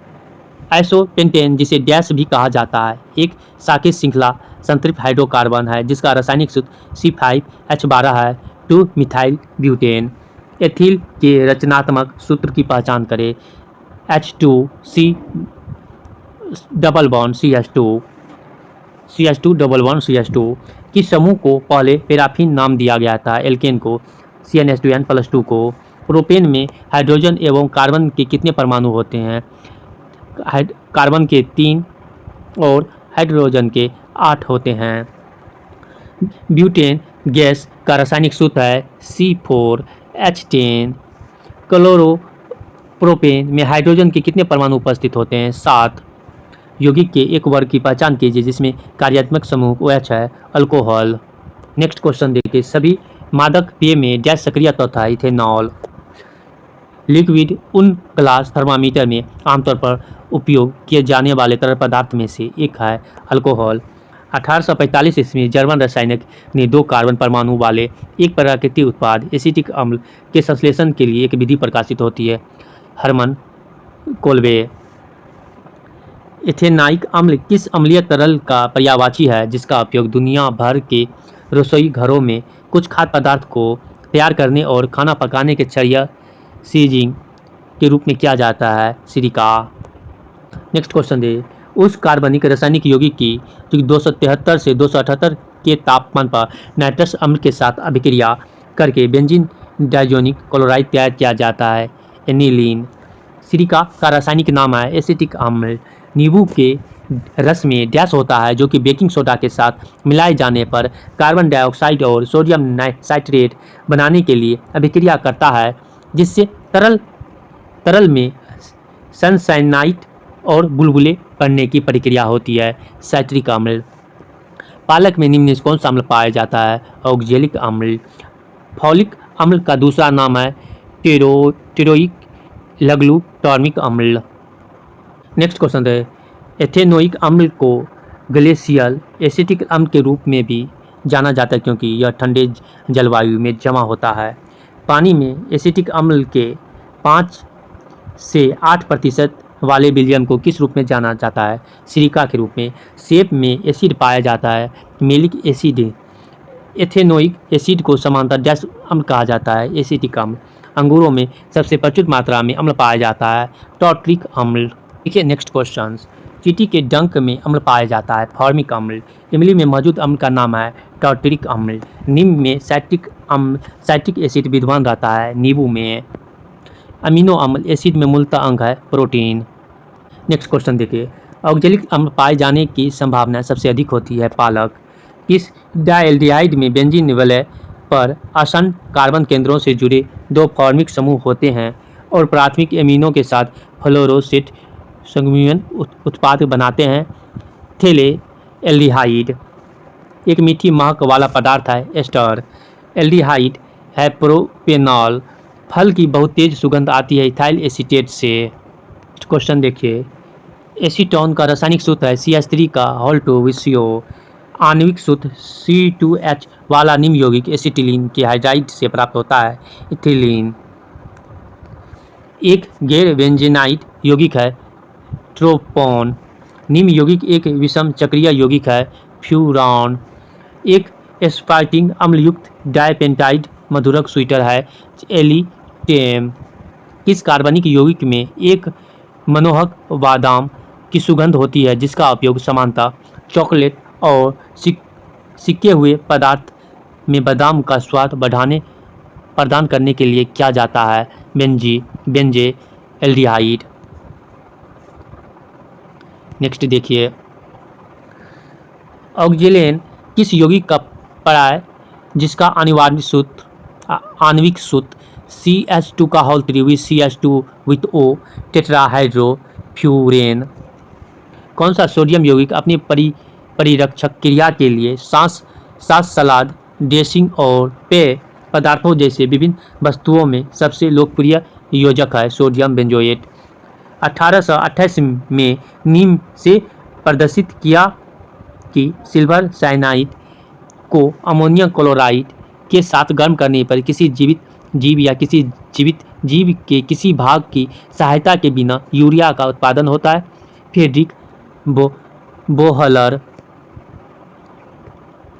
आइसोपेंटेन जिसे डैश भी कहा जाता है एक शाखित श्रृंखला संतृप्त हाइड्रोकार्बन है जिसका रासायनिक सूत्र C5H12 है 2 मिथाइल ब्यूटेन। एथिल के रचनात्मक सूत्र की पहचान करें। H2C double bond CH2 double bond CH2। किस समूह को पहले पैराफिन नाम दिया गया था? एल्केन को। CnH2n+2 को। प्रोपेन में हाइड्रोजन एवं कार्बन के कितने परमाणु होते हैं? कार्बन के 3 और हाइड्रोजन के 8 होते हैं। ब्यूटेन गैस का रासायनिक सूत्र है C4H10। क्लोरोप्रोपेन में हाइड्रोजन के कितने परमाणु उपस्थित होते हैं? 7। यौगिक के एक वर्ग की पहचान कीजिए जिसमें कार्यात्मक समूह OH है। अल्कोहल। नेक्स्ट क्वेश्चन देखिए, सभी मादक पेय में डैश सक्रिय तत्व है? इथेनॉल। लिक्विड उन ग्लास थर्मामीटर में आमतौर पर उपयोग किए जाने वाले तरल पदार्थ में से एक है। अल्कोहल। 1845 ईस्वी में जर्मन रसायनज्ञ ने 2 कार्बन परमाणु वाले एक प्राकृतिक उत्पाद एसिटिक अम्ल के संश्लेषण के लिए एक विधि प्रकाशित होती है। Hermann Kolbe. एथेनाइक अम्ल किस अम्लीय तरल का पर्यायवाची है जिसका उपयोग दुनिया भर के रसोई घरों में कुछ खाद्य पदार्थ को तैयार करने और खाना पकाने के चर्या सीजिंग के रूप में किया जाता है? सिलिका। नेक्स्ट क्वेश्चन दे, उस कार्बनिक रासायनिक यौगिक की जो 273 से 278 के तापमान पर नाइट्रस अम्ल के साथ अभिक्रिया करके बेंजीन डाइजोनिक क्लोराइड तैयार किया जाता है? एनिलीन। सिलिका का रासायनिक नाम है एसिटिक अम्ल। नींबू के रस में डैश होता है जो कि बेकिंग सोडा के साथ मिलाए जाने पर कार्बन डाइऑक्साइड और सोडियम नाइट्रेट बनाने के लिए अभिक्रिया करता है जिससे तरल में सनसाइनाइट और बुलबुले बनने की प्रक्रिया होती है? साइट्रिक अम्ल। पालक में निम्न कौन सा अम्ल पाया जाता है? ऑक्जेलिक अम्ल। फॉलिक अम्ल का दूसरा नाम है टेरोइक लग्लूटार्मिक अम्ल। नेक्स्ट क्वेश्चन है, एथेनोइक अम्ल को ग्लेशियल एसिटिक अम्ल के रूप में भी जाना जाता है क्योंकि यह ठंडे जलवायु में जमा होता है। पानी में एसिटिक अम्ल के 5 से 8% वाले विलियम को किस रूप में जाना जाता है? सिलिका के रूप में। सेब में एसिड पाया जाता है? Malic acid. एथेनोइक एसिड को समांतर डैश अम्ल कहा जाता है? एसिटिक अम्ल। अंगूरों में सबसे प्रचुर मात्रा में अम्ल पाया जाता है? टॉर्ट्रिक अम्ल। देखिए नेक्स्ट क्वेश्चन, चींटी के डंक में अम्ल पाया जाता है? फॉर्मिक अम्ल। इमली में मौजूद अम्ल का नाम है टार्टरिक अम्ल। नीम में साइट्रिक एसिड विद्यमान रहता है? नींबू में। अमीनो अम्ल एसिड में मूलतः अंग है? प्रोटीन। नेक्स्ट क्वेश्चन देखिए, ऑक्जेलिक अम्ल पाए जाने की संभावना सबसे अधिक होती है? पालक। किस डायल्डिहाइड में बेंजीन वलय पर आसन्न कार्बन केंद्रों से जुड़े 2 फॉर्मिक समूह होते हैं और प्राथमिक एमिनो के साथ फ्लोरोसेट संयुग्मन उत्पाद बनाते हैं? थेले एल्डिहाइड। एक मीठी महक वाला पदार्थ है? एस्टर। एल्डिहाइड है प्रोपेनॉल। फल की बहुत तेज सुगंध आती है इथाइल एसीटेट से। क्वेश्चन देखिए, एसीटोन का रासायनिक सूत्र है CH3 का होल्टोविसियो। आणविक सूत्र C2H वाला निम्न यौगिक एसिटिलीन के हाइड्राइड से प्राप्त होता है? इथिलीन। एक गैर बेंजीनाइट यौगिक है? ट्रोपोन। निम्न यौगिक एक विषम चक्रीय यौगिक है? फ्यूरॉन। एक एस्पार्टिक अम्लयुक्त डाइपेंटाइड मधुरक स्वीटर है? एलिटेम। किस कार्बनिक यौगिक में एक मनोहक बादाम की सुगंध होती है जिसका उपयोग सामान्यतः चॉकलेट और सिके हुए पदार्थ में बादाम का स्वाद प्रदान करने के लिए किया जाता है? बेंजे एल्डिहाइड। नेक्स्ट देखिए, ऑक्जेलेन किस यौगिक का पर्याय जिसका आणविक सूत्र CH2 का होल 3 with CH2 with O tetrahydrofuran. कौन सा सोडियम यौगिक अपनी परिरक्षक क्रिया के लिए सांस सलाद ड्रेसिंग और पेय पदार्थों जैसे विभिन्न वस्तुओं में सबसे लोकप्रिय योजक है? Sodium benzoate. 1828 में नीम से प्रदर्शित किया कि सिल्वर साइनाइड को अमोनियम क्लोराइड के साथ गर्म करने पर किसी जीवित जीव या किसी जीवित जीव के किसी भाग की सहायता के बिना यूरिया का उत्पादन होता है? फ्रेडरिक बोहलर।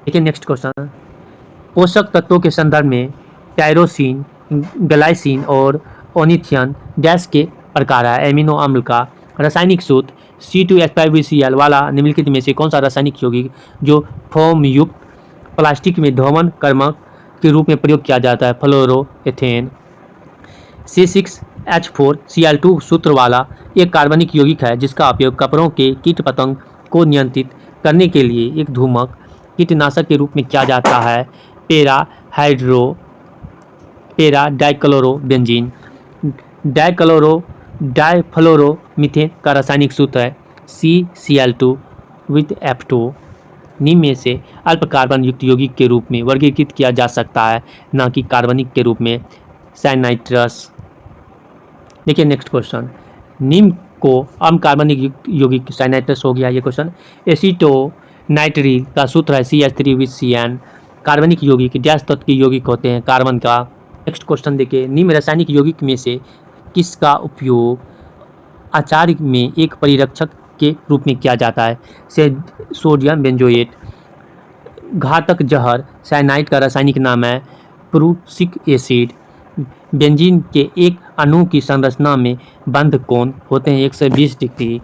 देखिए नेक्स्ट क्वेश्चन, पोषक तत्वों के संदर्भ में टायरोसिन ग्लाइसिन और ओनिथियन डैश के प्रकार है। एमिनो अम्ल का रासायनिक सूत्र C2H5BCl वाला निम्नलिखित में से कौन सा रासायनिक यौगिक जो फोम युक्त प्लास्टिक में ध्रुवण कर्मक के रूप में प्रयोग किया जाता है? फ्लोरोएथेन। C6H4Cl2 सूत्र वाला एक कार्बनिक यौगिक है जिसका उपयोग कपड़ों के कीट पतंग को नियंत्रित करने के लिए एक धूमक कीटनाशक के रूप में किया जाता है। Para dichlorobenzene. डाइफ्लोरोमीथेन का रासायनिक सूत्र है CCl2 with F2। निम्न में से अल्प कार्बन युक्त यौगिक के रूप में वर्गीकृत किया जा सकता है, न कि कार्बनिक के रूप में साइनाइट्रस। देखिए नेक्स्ट क्वेश्चन, निम्न को अम्ल कार्बनिक युक्त यौगिक साइनाइट्रस हो गया ये क्वेश्चन। एसीटोनाइट्रिल का सूत्र है CH3 with CN। कार्बनिक यौगिक डैश तत्व के यौगिक होते हैं कार्बन का। नेक्स्ट क्वेश्चन देखिए, निम्न रासायनिक यौगिक में से किसका उपयोग अचार में एक परिरक्षक के रूप में किया जाता है? Sodium benzoate. घातक जहर साइनाइड का रासायनिक नाम है प्रुसिक एसिड। बेंजीन के एक अणु की संरचना में बंध कोण होते हैं 120 डिग्री।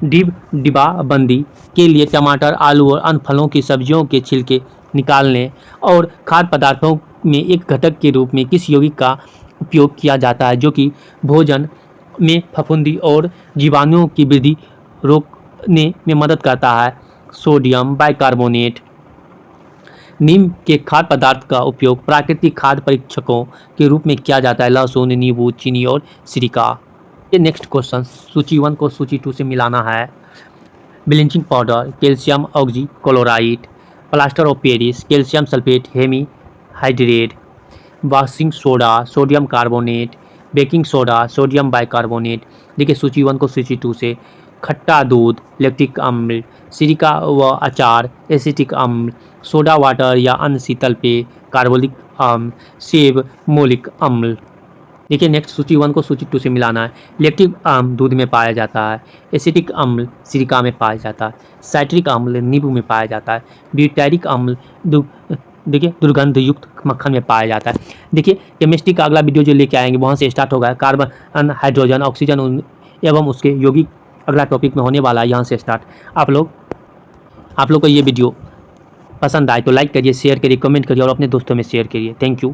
डिब्बाबंदी के लिए टमाटर, आलू और अन्य फलों की सब्जियों के छिलके निकालने और खाद्य पदार्थों में एक घटक के रूप में किस यौगिक का उपयोग किया जाता है जो कि भोजन में फफूंदी और जीवाणुओं की वृद्धि रोकने में मदद करता है? Sodium bicarbonate. नीम के खाद्य पदार्थ का उपयोग प्राकृतिक खाद्य परीक्षकों के रूप में किया जाता है? लहसुन, नींबू, चीनी और सिरका। ये नेक्स्ट क्वेश्चन सूची 1 को सूची 2 से मिलाना है। Bleaching powder calcium oxychloride. Plaster of Paris calcium sulphate hemihydrate. Washing soda sodium carbonate. Baking soda sodium bicarbonate. देखिए सूची 1 को सूची 2 से। खट्टा दूध लैक्टिक अम्ल। सिरका व अचार एसिटिक अम्ल। सोडा वाटर या अन्य शीतल पेय कार्बोलिक अम्ल। सेब मोलिक अम्ल। देखिए नेक्स्ट सूची 1 को सूची 2 से मिलाना है। लैक्टिक अम्ल दूध में पाया जाता है। एसिटिक अम्ल सिरका में पाया जाता है। साइट्रिक अम्ल नींबू में पाया जाता है। ब्यूटारिक अम्ल देखिए दुर्गंध युक्त मक्खन में पाया जाता है। देखिए केमिस्ट्री का अगला वीडियो जो लेके आएंगे वहाँ से स्टार्ट होगा। कार्बन, हाइड्रोजन, ऑक्सीजन एवं उसके यौगिक अगला टॉपिक में होने वाला है, यहाँ से स्टार्ट। आप लोग को ये वीडियो पसंद आए तो लाइक करिए, शेयर करिए, कमेंट करिए और अपने दोस्तों में शेयर करिए। Thank you.